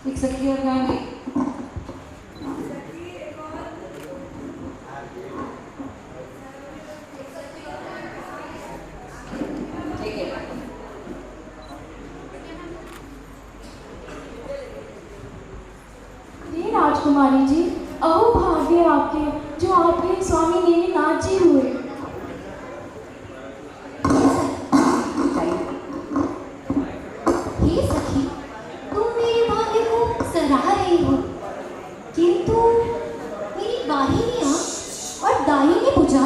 एक सखी और गाने। ठीक है। ये राजकुमारी जी, अहो भाग्य आपके जो आपके स्वामी नेमिनाथ जी हुए। हे सखी, तुम मेरे भाग्य को सराह रही हो, किंतु मेरी वाहिनी और दाहिनी भुजा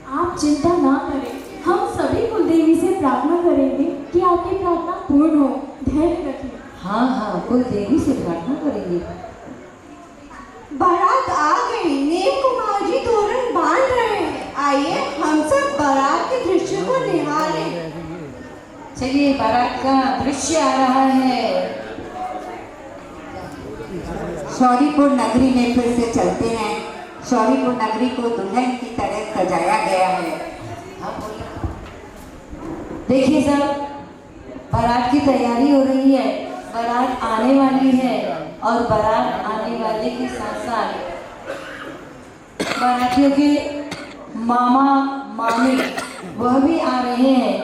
आप चिंता ना करें, हम सभी कुलदेवी से प्रार्थना करेंगे कि आपकी प्रार्थना पूर्ण हो। धैर्य रखें। हाँ हाँ, कुलदेवी से प्रार्थना करेंगे। बारात आ गई, नेम कुमार जी तोरण बांध रहे हैं। आइए हम सब बारात के दृश्य को निहारें। चलिए, बारात का दृश्य आ रहा है। शौरीपुर नगरी में फिर से चलते हैं। शौरीपुर नगरी को दुल्हन की तरह सजाया गया है। देखिए सब, बारात की तैयारी हो रही है। बारात आने वाली है और बारात आने वाले के साथ साथ बारातियों के मामा मामी वह भी आ रहे हैं।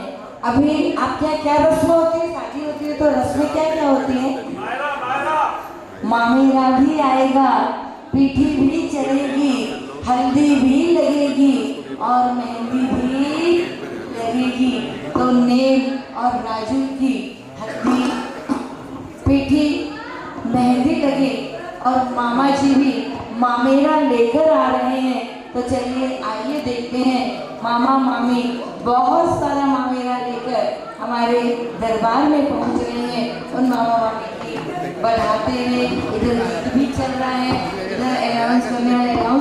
अभी आप क्या रस्म होती है, शादी होती है तो रस्में क्या होती है? मामेरा भी आएगा, पीठी भी चलेगी, हल्दी भी लगेगी और मेहंदी भी लगेगी। तो नेम और राजू की हल्दी, पीठी, मेहंदी लगे और मामा जी भी मामेरा लेकर आ रहे हैं। तो चलिए आइए देखते हैं। मामा मामी बहुत सारा मामेरा लेकर हमारे दरबार में पहुंच रहे हैं। उन मामा मामी की बढ़ाते हुए इधर गीत भी चल रहा है, इधर अनाउंस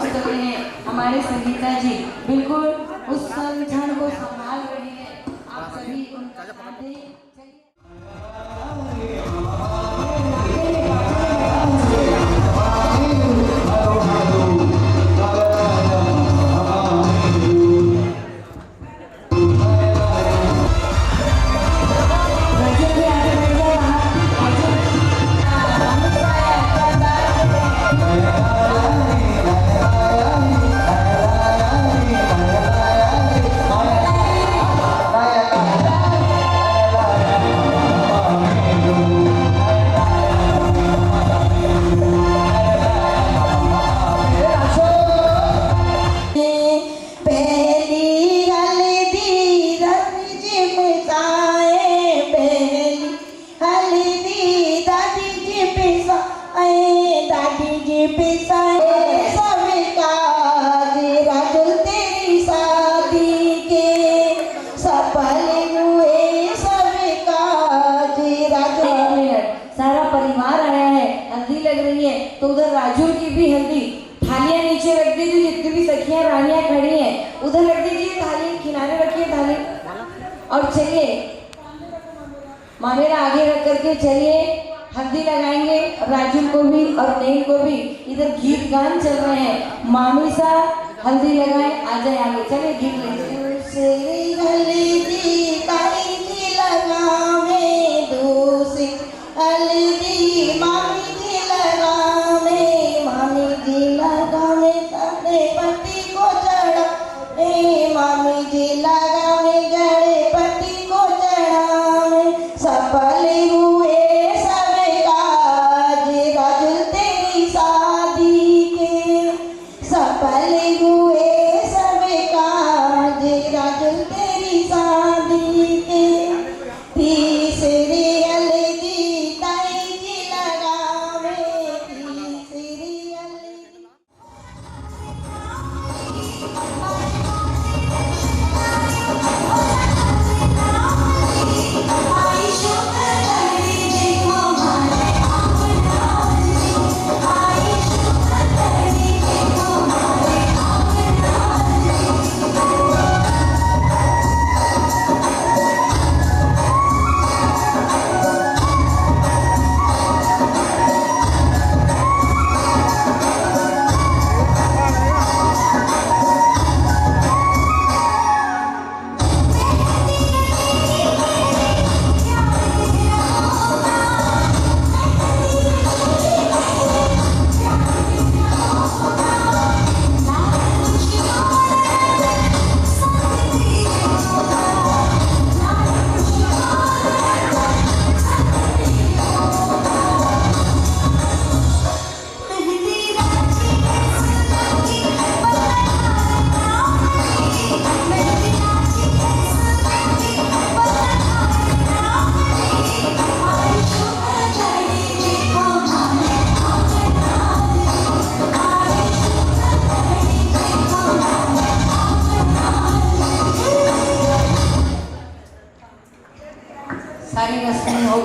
कर रहे हैं। हमारे संगीता जी बिल्कुल उस संगठन को संभाल रहे हैं। आप सभी उनका साथ दें। सारा परिवार आया है, हल्दी लग रही है। तो उधर राजू की भी हल्दी, थालियां नीचे रख दीजिए। जितनी भी सखियां रानियां खड़ी हैं उधर रख दीजिए, थाली किनारे रखिए थाली। और चलिए मामेरा आगे रख करके चलिए हल्दी लगाएंगे। राजू को भी और नेम को भी। इधर गीत गान चल रहे हैं। मामी सा हल्दी लगाए, आ जाए आगे, चलिए गीत लगाए। हल्दी मामी जी लगावे, मामी जी लगावे सारे पति को चढ़ा। मामी जी लगावे गणपति को चढ़ावे। सफल हुए सब काज राजू तेरी शादी के। सफल हुए सब काज राजू तेरी शादी के।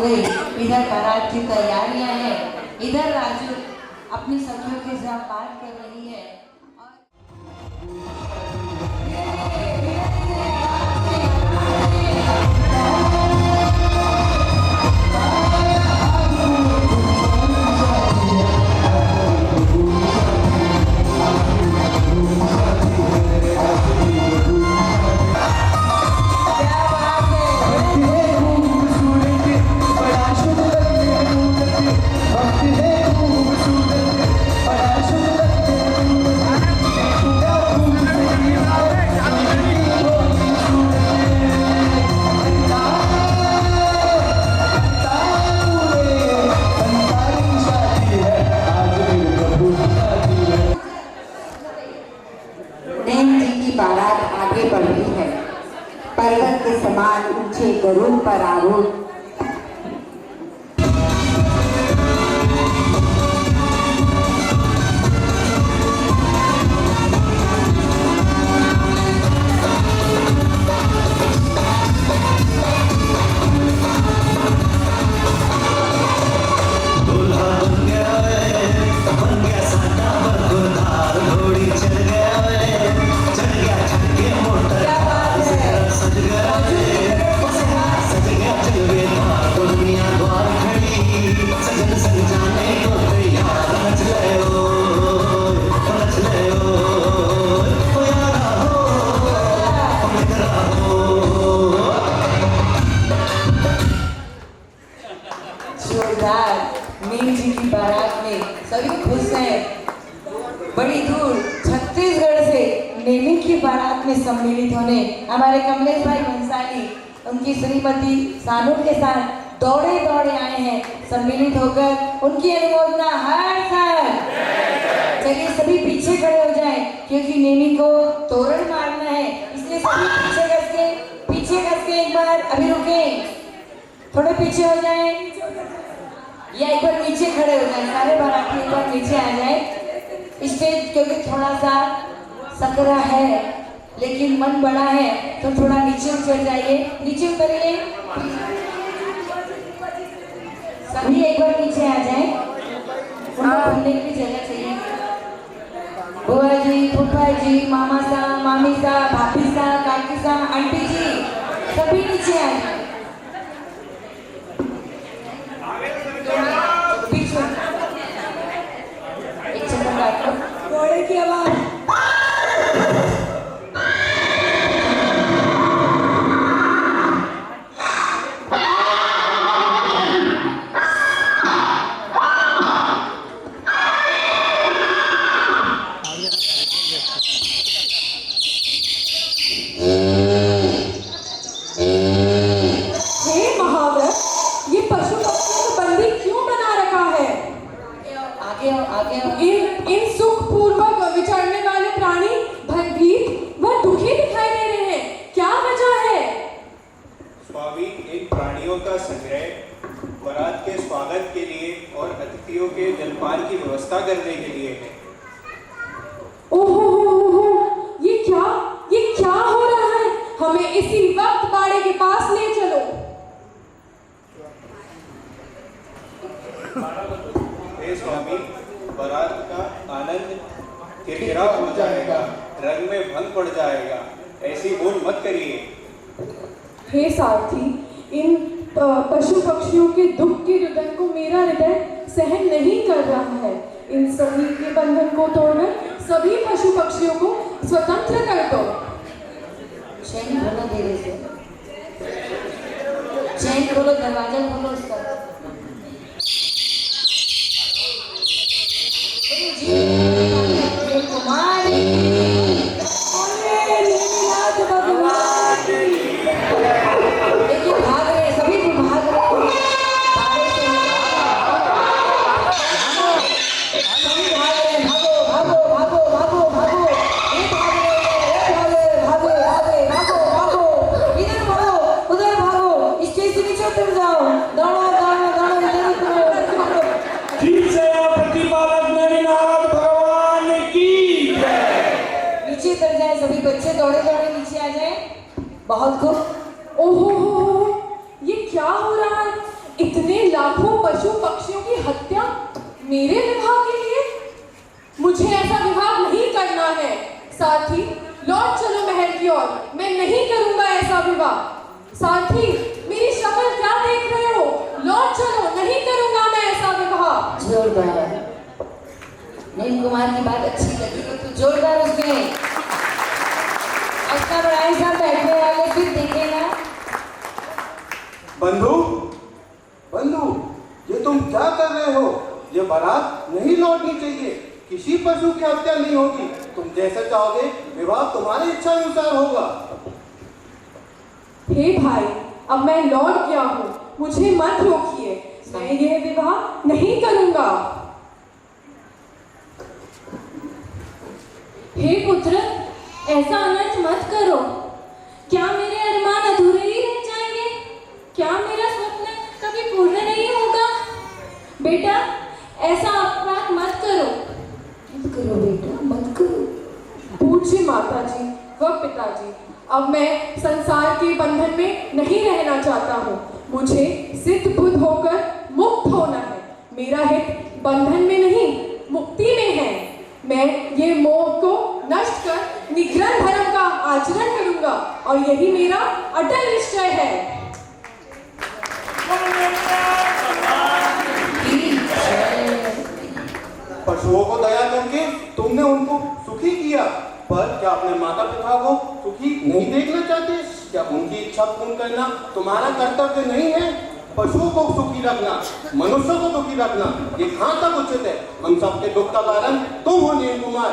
गई। इधर बारात की तैयारियां हैं, इधर राजू अपनी सखियों के साथ बात कर रही है। बारात आगे बढ़ रही है, पर्वत के समान ऊंचे गरुड़ पर आरूढ़। मीन जी की बारात में सभी खुश हैं। बड़ी दूर छत्तीसगढ़ से नेमी की बारात में सम्मिलित होने हमारे कमलेश भाई भंसाली उनकी श्रीमती सानू के साथ दौड़े दौड़े आए हैं। सम्मिलित होकर उनकी अनुमोदना हर साल। चलिए सभी पीछे खड़े हो जाएं क्योंकि नेमी को तोरण मारना है, इसलिए सभी पीछे कस के एक बार अभी रुकें, थोड़े पीछे हो जाएं या एक बार नीचे खड़े हो जाएं। सारे बाराती एक बार नीचे आ जाएं। स्टेज क्योंकि थोड़ा सा सकरा है लेकिन मन बड़ा है तो थोड़ा नीचे उतर जाइए, नीचे उतरिए। सभी एक बार नीचे आ जाएं, उनको घूमने की जगह चाहिए। बुआ जी, फूफा जी, मामा सा, मामी सा, भाभी सा, काकी सा, आंटी जी, सभी नीचे आ जाएं। घोड़े की आवाज। हे महाव्रत, ये पशु पक्षियों को बंदी क्यों बना रखा है? आगे इन सुख पूर्वक विचरने वाले प्राणी भयभीत व दुखी दिखाई दे रहे हैं, क्या वजह है? स्वामी, इन प्राणियों का संग्रह बारात के स्वागत के लिए और अतिथियों के जलपान की व्यवस्था करने के लिए है। ओहो, ये क्या हो रहा है? हमें इसी वक्त बाड़े के पास ले चलो। हे स्वामी, बारात का आनंद किरकिरा हो जाएगा, रंग में भंग पड़ जाएगा, ऐसी भूल मत करिए। हे सारथी, इन पशु पक्षियों के दुख के रुदन को मेरा हृदय सहन नहीं कर रहा है। इन सभी के बंधन को तोड़कर सभी पशु पक्षियों को स्वतंत्र कर दो। चैन खोलो, धीरे से चैन खोलो, दरवाजा खोलो उसका। सभी बच्चे दौड़े दौड़े नीचे आ जाए। बहुत खूब। ओहो, ये क्या हो रहा है? इतने लाखों पशु पक्षियों की हत्या मेरे विवाह के लिए? मुझे ऐसा विवाह नहीं करना है। साथी, लौट चलो महल की ओर। मैं नहीं करूंगा ऐसा विवाह। साथी, मेरी शक्ल क्या देख रहे हो? लौट चलो, नहीं करूंगा मैं ऐसा विवाह। जोरदार। नील कुमार की बात अच्छी लगी तो जोरदार उसमें उसका बड़ाई साहब बैठने वाले फिर देखेगा। बंधु, बंधु, ये तुम क्या कर रहे हो? ये बारात नहीं लौटनी चाहिए। किसी पशु की हत्या नहीं होगी। तुम जैसा चाहोगे विवाह तुम्हारी इच्छा अनुसार होगा। हे भाई, अब मैं लौट गया हूँ, मुझे मत रोकिए। मैं यह विवाह नहीं करूंगा। हे पुत्र, ऐसा अनर्थ मत करो। क्या मेरे अरमान अधूरे ही रह जाएंगे? क्या मेरा स्वप्न कभी पूर्ण नहीं होगा? बेटा, ऐसा अपराध मत करो। मत करो बेटा, मत करो। पूज्य माता जी व पिताजी, अब मैं संसार के बंधन में नहीं रहना चाहता हूँ। मुझे सिद्ध बुद्ध होकर मुक्त होना है। मेरा हित बंधन में नहीं, मुक्ति में है। मैं ये मोह को नष्ट कर निग्रह धर्म का आचरण करूंगा और यही मेरा अटल निश्चय है। पशुओं को दया करके तुमने उनको सुखी किया, पर क्या अपने माता पिता को सुखी नहीं देखना चाहते? क्या उनकी इच्छा पूर्ण करना तुम्हारा कर्तव्य नहीं है? पशुओं को सुखी रखना, मनुष्यों को दुखी रखना, ये कहाँ तक उचित है? हम सबके दुख का कारण तुम हो नील कुमार।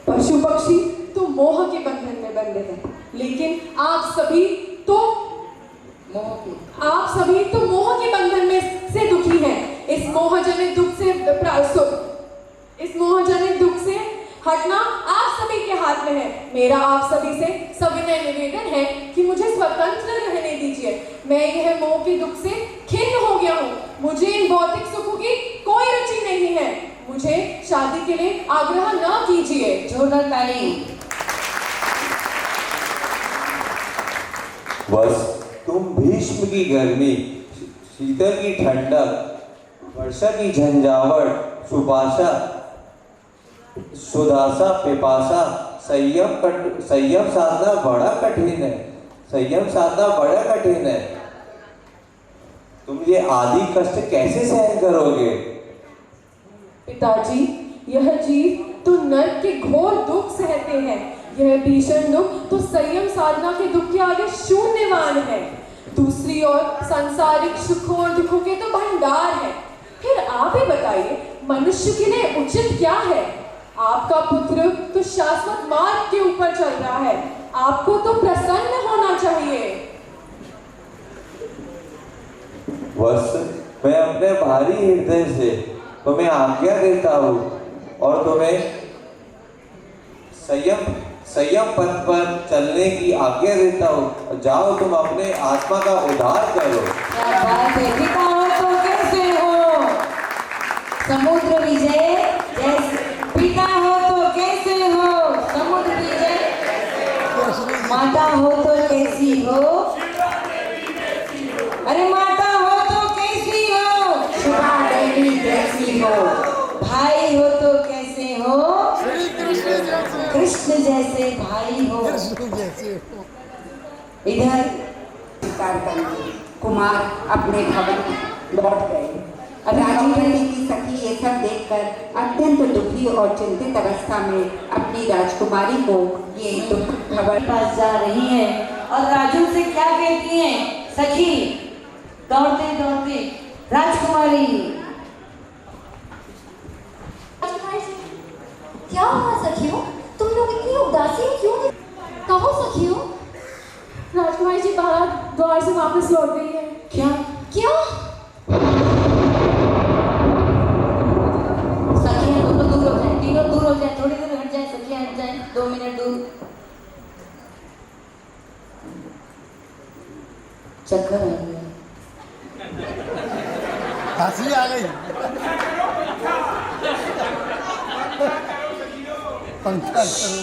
पशु पक्षी तो मोह के बंधन में बंधे हैं, लेकिन आप सभी तो मोह के बंधन में से दुखी हैं। इस मोहजनित दुख से हटना आप सभी के हाथ में है। मेरा आप सभी से सविनय निवेदन है कि मुझे स्वतंत्र रहने दीजिए। मैं यह मोह के दुख से खिन्न हो गया हूँ। मुझे इन भौतिक सुखों की कोई रुचि नहीं है। मुझे शादी के लिए आग्रह न कीजिए। जोरदार ताली। बस तुम भीष्म की गर्मी, शीतल की ठंडक, वर्षा की झंझावट, सुपाशा, सुदासा, पिपासा, संयम साधना बड़ा कठिन है। संयम साधना बड़ा कठिन है। तुम ये आदि कष्ट कैसे सहन करोगे? पिताजी, यह जीव तो नरक के घोर दुख सहते हैं। यह भीषण दुख तो संयम साधना के दुख के आगे शून्यवान है। दूसरी ओर सांसारिक सुखों और दुखों के तो भंडार है। फिर आप ही बताइए, मनुष्य के लिए उचित क्या है? आपका पुत्र तो शाश्वत मार्ग के ऊपर चल रहा है। आपको तो प्रसन्न होना चाहिए। बस मैं अपने भारी हृदय से तुम्हें आज्ञा देता हूँ और तुम्हें संयम पथ पर चलने की आज्ञा देता हूँ। जाओ, तुम अपने आत्मा का उद्धार करो। क्या बात है। पिता हो तो कैसे हो? समुद्र विजय जैसे। पिता हो तो कैसे हो? समुद्र विजय। माता हो तो कैसी हो? अरे माता हो तो कैसी हो? शिवा देवी कैसी हो? भाई हो तो कैसे हो? कृष्ण जैसे भाई हो। इधर स्वीकार करके कुमार अपने भवन लौट गए। राजूमणि की सखी ये सब देखकर अत्यंत दुखी और चिंतित अवस्था में अपनी राजकुमारी को ये दुख खबर पास जा रही है और राजू से क्या कहती हैं? सखी दौड़ते दौड़ते, राजकुमारी। क्या हुआ सखियों? तुम लोग इतनी उदासी क्यों? कहो सखियों। राजकुमारी जी बाहर द्वार से वापस लौट गई है। क्या? क्या? सखियां दोनों दूर हो जाए, तीनों दूर हो जाए, थोड़ी दूर हट जाए, सखियां हट जाए, 2 मिनट दूर। चक्कर आ गया, हंसी आ गई। पंखा करो।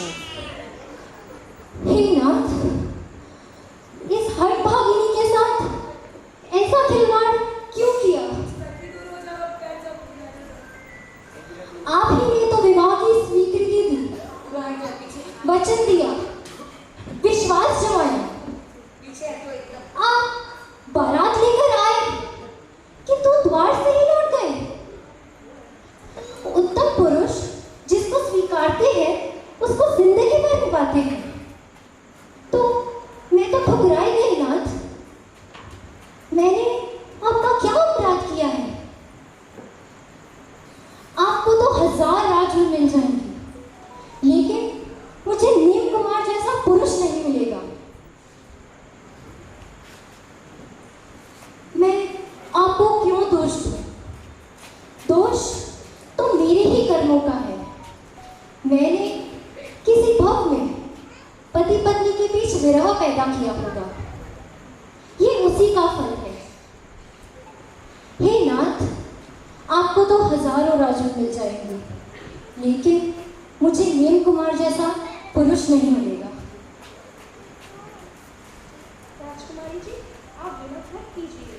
हे नाथ, इस हठभागिनी के साथ वचन दिया, विश्वास जमाया। आप बारात लेकर आए किंतु द्वार से ही लौट गए। उत्तम पुरुष जिसको स्वीकारते हैं उसको जिंदगी भर निभाते हैं। तो मैं तो ठुकराई गई नाथ। मैंने आपका क्या अपराध किया है? आपको तो 1000 राजू मिल जाएंगे, लेकिन मुझे नीम कुमार जैसा पुरुष नहीं मिलेगा। मैं आपको क्यों दोष दूं? दोष तो मेरे ही कर्मों का है। मैंने किसी भव में पति पत्नी के बीच विरह पैदा किया होगा। ये उसी का फल है। हे नाथ, आपको तो 1000 राजू मिल जाएंगे, लेकिन मुझे नीम कुमार जैसा पुरुष नहीं मिलेगा। राजकुमारी जी, आप विनोद मत कीजिए।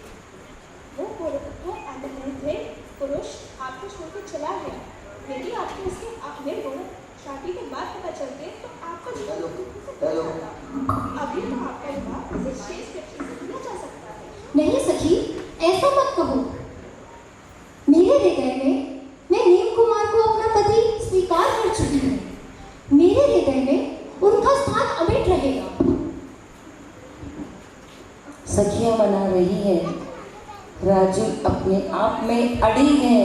वो पुरुष आपको छोड़कर चला गया। यदि आपको उसके अपने गुण शादी के बाद पता चलते तो आपका जीवन अभी तो आपका विवाह किसी श्रेष्ठ व्यक्ति से किया जा सकता है। नहीं सखी, ऐसा मत कहो। मेरे हृदय में मैं नीम कुमार को अपना पति स्वीकार कर चुकी हूँ। मेरे हृदय में उनका स्थान अमिट रहेगा। सखियां मना रही है, राजू अपने आप में अड़ी है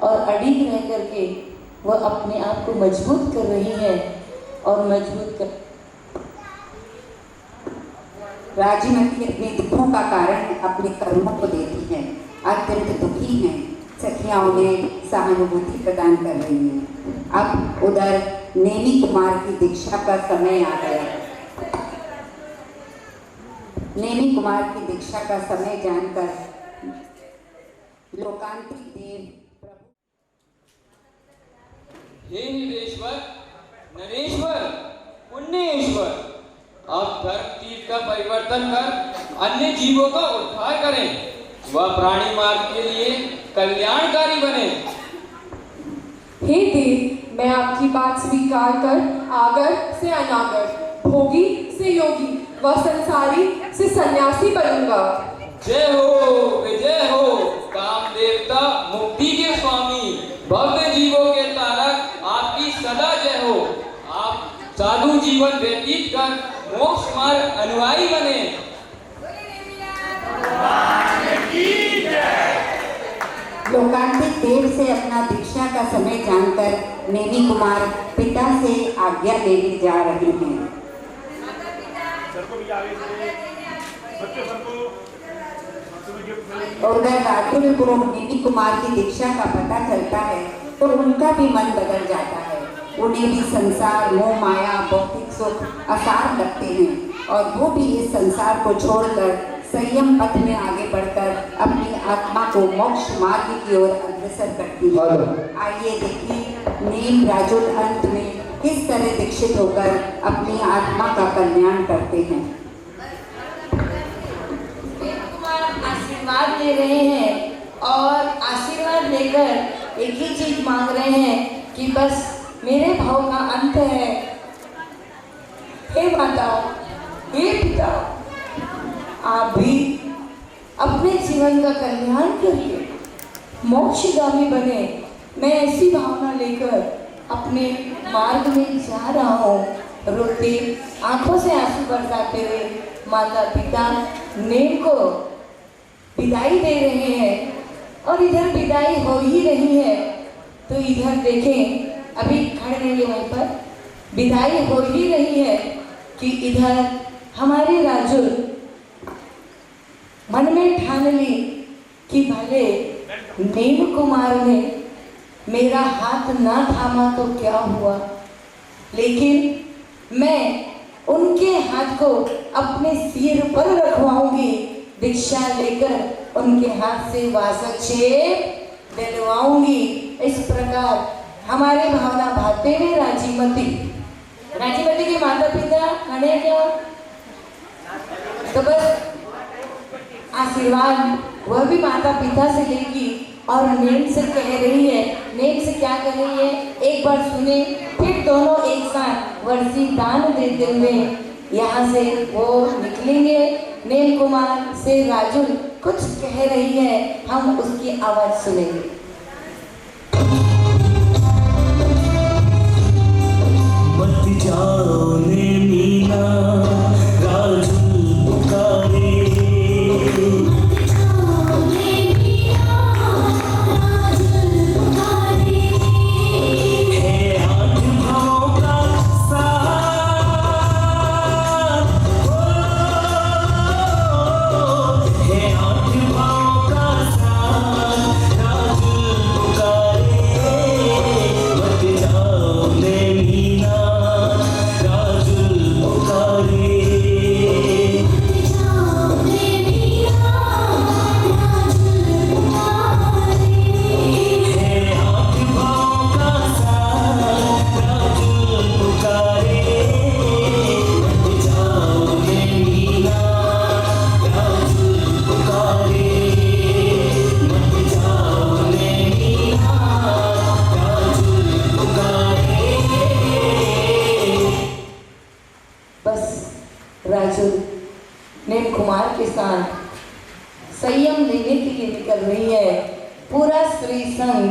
और अड़ी रह करके वह अपने आप को मजबूत कर रही है और मजबूत कर। राजमती अपने दुखों का कारण अपने कर्मों को देती है। अत्यंत दुखी हैं। सखियां उन्हें सहानुभूति प्रदान कर रही हैं। अब उधर नेमी कुमार की दीक्षा का समय आ गया। नेमी कुमार की दीक्षा का समय जानकर लोकांतिक देव हे निवेश्वर, नरेश्वर, पुण्येश्वर, आप धर्म तीर्थ का परिवर्तन कर अन्य जीवों का उद्धार करें, वह प्राणी मार्ग के लिए कल्याणकारी बने। हे देव, मैं आपकी बात स्वीकार कर आगर से अनागर, भोगी से योगी व संसारी से सन्यासी बनूंगा। जय हो, विजय हो, काम देवता, मुक्ति के स्वामी, भव्य जीवों के तारक, आपकी सदा जय हो। आप साधु जीवन व्यतीत कर मोक्ष मार्ग अनुयायी बने। लोकांतिक देव से अपना दीक्षा का समय जानकर नेमी कुमार पिता से आज्ञा लेने जा रहे हैं। और उधर रातुल को नेमी कुमार की दीक्षा का पता चलता है तो उनका भी मन बदल जाता है। उन्हें भी संसार, मोह माया, भौतिक सुख आसार लगते हैं और वो भी इस संसार को छोड़कर संयम पथ में आगे बढ़कर अपनी आत्मा को मोक्ष मार्ग की ओर अग्रसर करती है। आइए देखिए नीम राजुल अंत में किस तरह दीक्षित होकर अपनी आत्मा का कल्याण करते हैं। आशीर्वाद ले रहे हैं और आशीर्वाद लेकर एक ही चीज मांग रहे हैं कि बस मेरे भाव का अंत है। हे माताओं, हे पिता, आप भी अपने जीवन का कल्याण करिए, मोक्षगामी बने। मैं ऐसी भावना लेकर अपने मार्ग में जा रहा हूँ। रोते आंखों से आंसू बरसाते हुए माता पिता नेम को विदाई दे रहे हैं और इधर विदाई हो ही रही है तो इधर देखें, अभी खड़े रहिए वहीं पर, विदाई हो ही रही है कि इधर हमारे राजुल मन में ठान ली कि भले नेम कुमार ने मेरा हाथ ना थामा तो क्या हुआ, लेकिन मैं उनके हाथ को अपने सिर पर रखवाऊंगी। दीक्षा लेकर उनके हाथ से वासक्षेप दिलवाऊंगी। इस प्रकार हमारे भावना भाते हुए राजीमती के माता पिता खड़े क्या तो बस आशीर्वाद वह भी माता पिता से लेगी और नेम से कह रही है। नेम से क्या कह रही है, एक बार सुने, फिर दोनों एक साथ वर्षी दान देते हुए यहाँ से वो निकलेंगे। नेम कुमार से राजू कुछ कह रही है, हम उसकी आवाज सुनेंगे। मत जाओ ने मीना राजू पुकारे, संयम लेने के लिए निकल रही है। पूरा श्री संघ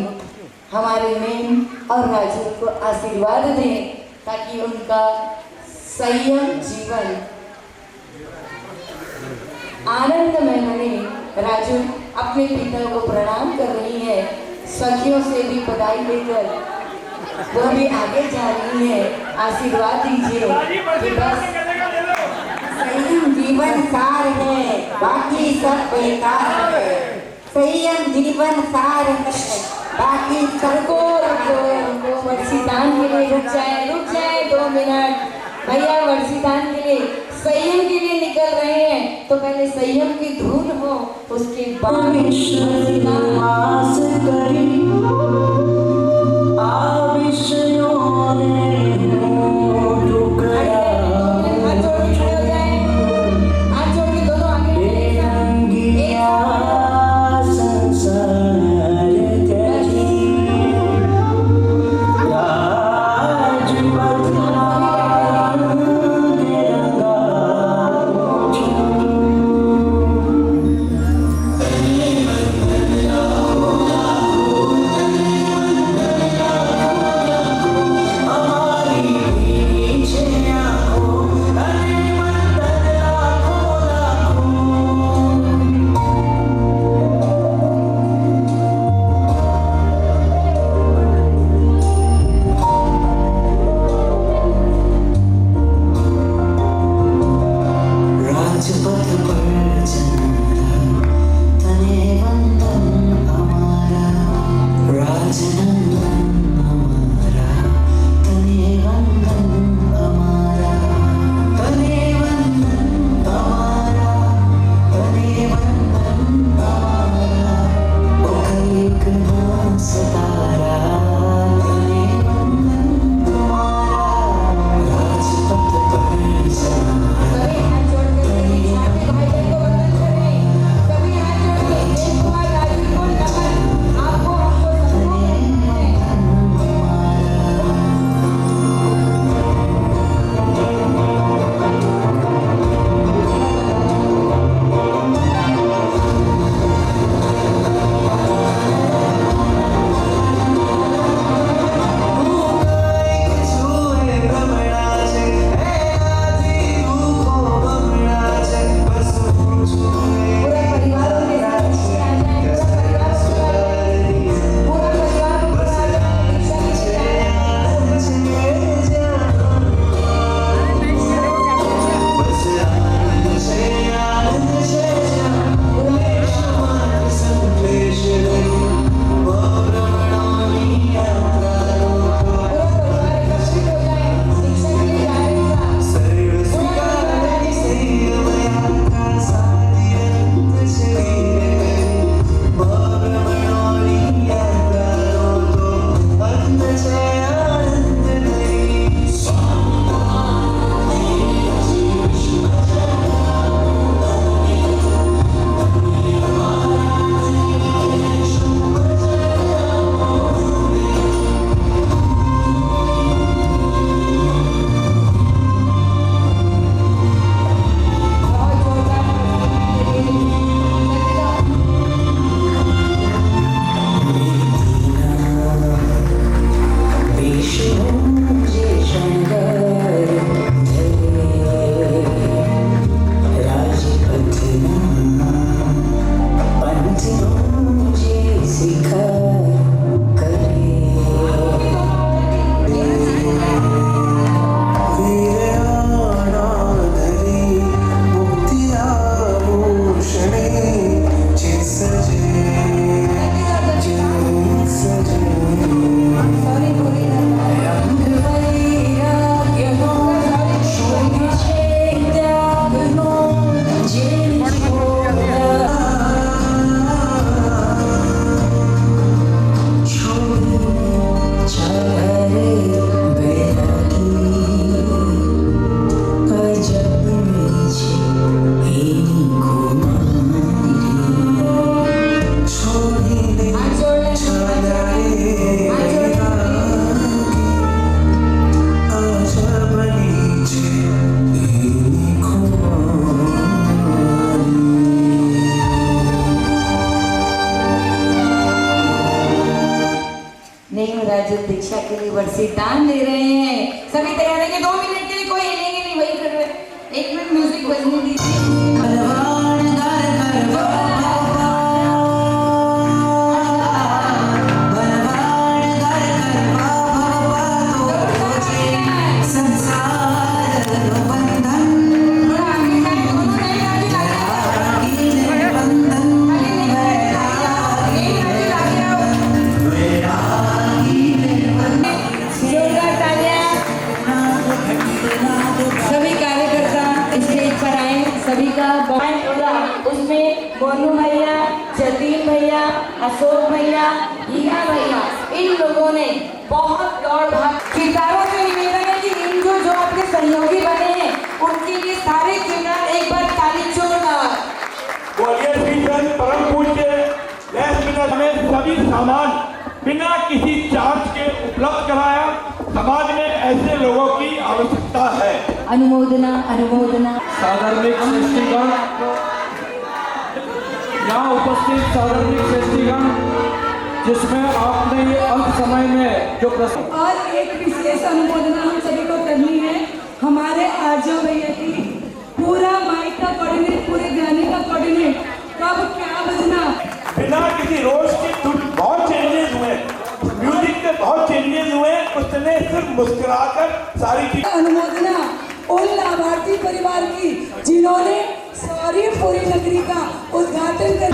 हमारे नेम और राजू को आशीर्वाद दें ताकि उनका संयम जीवन आनंदमय बने। राजू अपने पिता को प्रणाम कर रही है, सखियों से भी बधाई लेकर वो भी आगे जा रही है। आशीर्वाद दीजिए कि बस संयम जीवन सार है, बाकी सब बेकार है। संयम जीवन सार है, बाकी सबको रुको वर्षीदान के लिए रुक जाए 2 मिनट। भैया वर्षीदान के लिए संयम के लिए निकल रहे हैं, तो पहले संयम की धुन हो, उसके बाद लिए वर्षी दान दे रहे हैं। सभी तैयार है कि 2 मिनट के लिए कोई हिलेंगे नहीं, वही कर रहे हैं। 1 मिनट म्यूजिक बजने दीजिए। सभी कार्यकर्ता स्टेज पर आए, सभी का बैंड होगा, उसमें मोनू भैया, जतीन भैया, अशोक भैया, हीरा भैया, इन लोगों ने बहुत दौड़ भाग। किरदारों से निवेदन है कि इन जो आपके सहयोगी बने हैं उनके लिए सारे किरदार एक बार ताली जोरदार। ग्वालियर रीजन परम पूज्य लेस मिनट में सभी सामान बिना किसी चार्ज के उपलब्ध कराया। समाज में ऐसे लोगों की आवश्यकता है। अनुमोदना अनुमोदना। सादरणीय श्रेष्ठीगण, यहाँ उपस्थित सादरणीय श्रेष्ठीगण, जिसमें आपने ये अल्प समय में जो प्रश्न और एक विशेष अनुमोदना हम सभी को करनी है हमारे आर्जो भैया की। पूरा माइक का कोऑर्डिनेट, पूरे गाने का कोऑर्डिनेट, कब क्या बजना, बिना किसी रोज की बहुत चेंजेस हुए, म्यूजिक के बहुत चेंजेस हुए, उसने सिर्फ मुस्कुराकर सारी चीज। अनुमोदना उन लाभार्थी परिवार की जिन्होंने सारी पूरी नगरी का उद्घाटन कर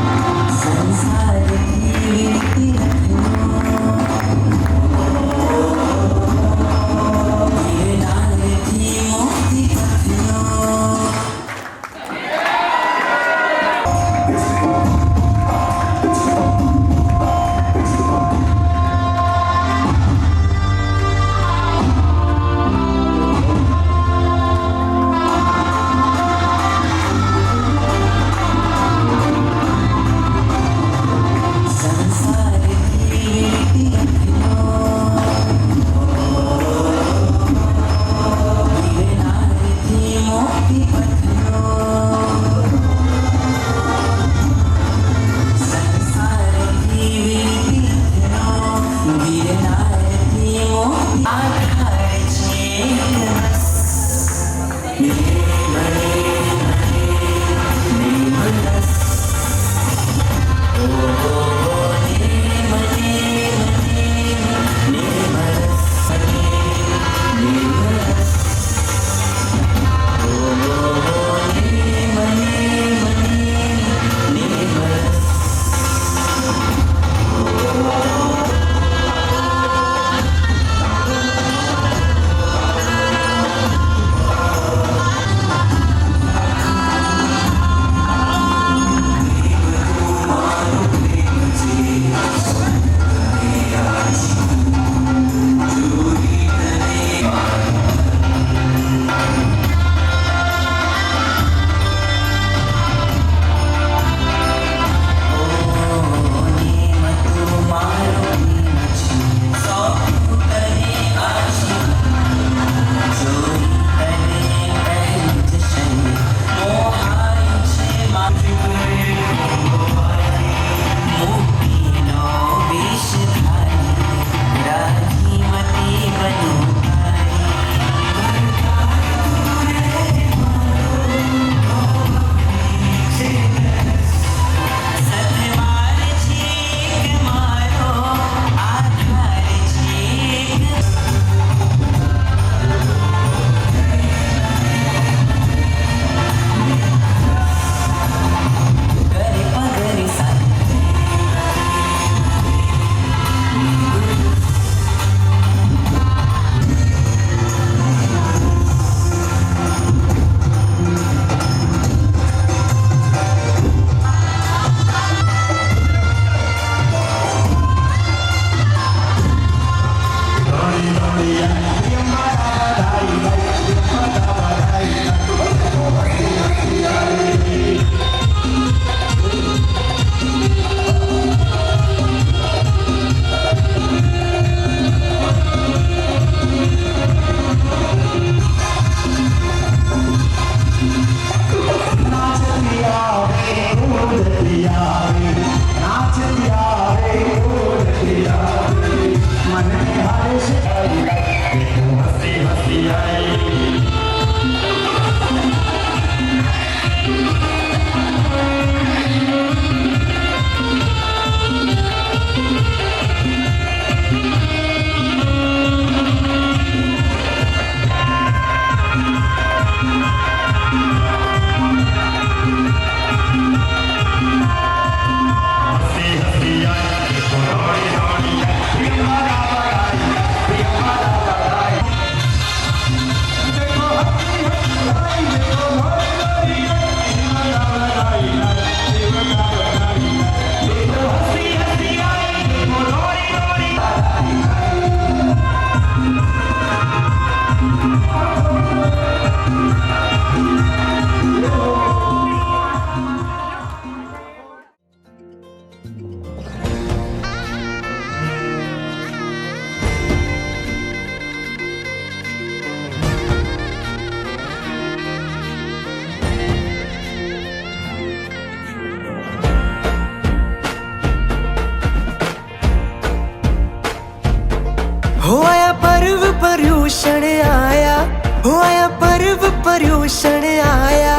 पर्यूषण आया, हो आया पर्व पर्यूषण आया।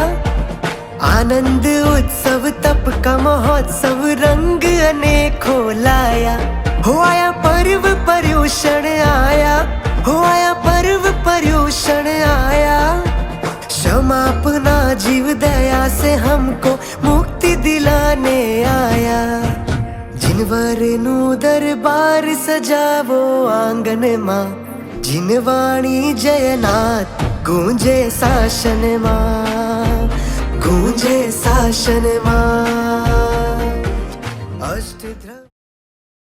आनंद उत्सव तप का महोत्सव रंग अनेकों लाया, हो आया पर्व पर्यूषण आया, हो आया पर्व पर्यूषण आया। क्षमापना जीव दया से हमको मुक्ति दिलाने आया। जिनवर नु दरबार सजावो आंगन मां, जिनवाणी जयनाथ गूंजे शासन मां, गूंजे शासन मां। अष्टध्र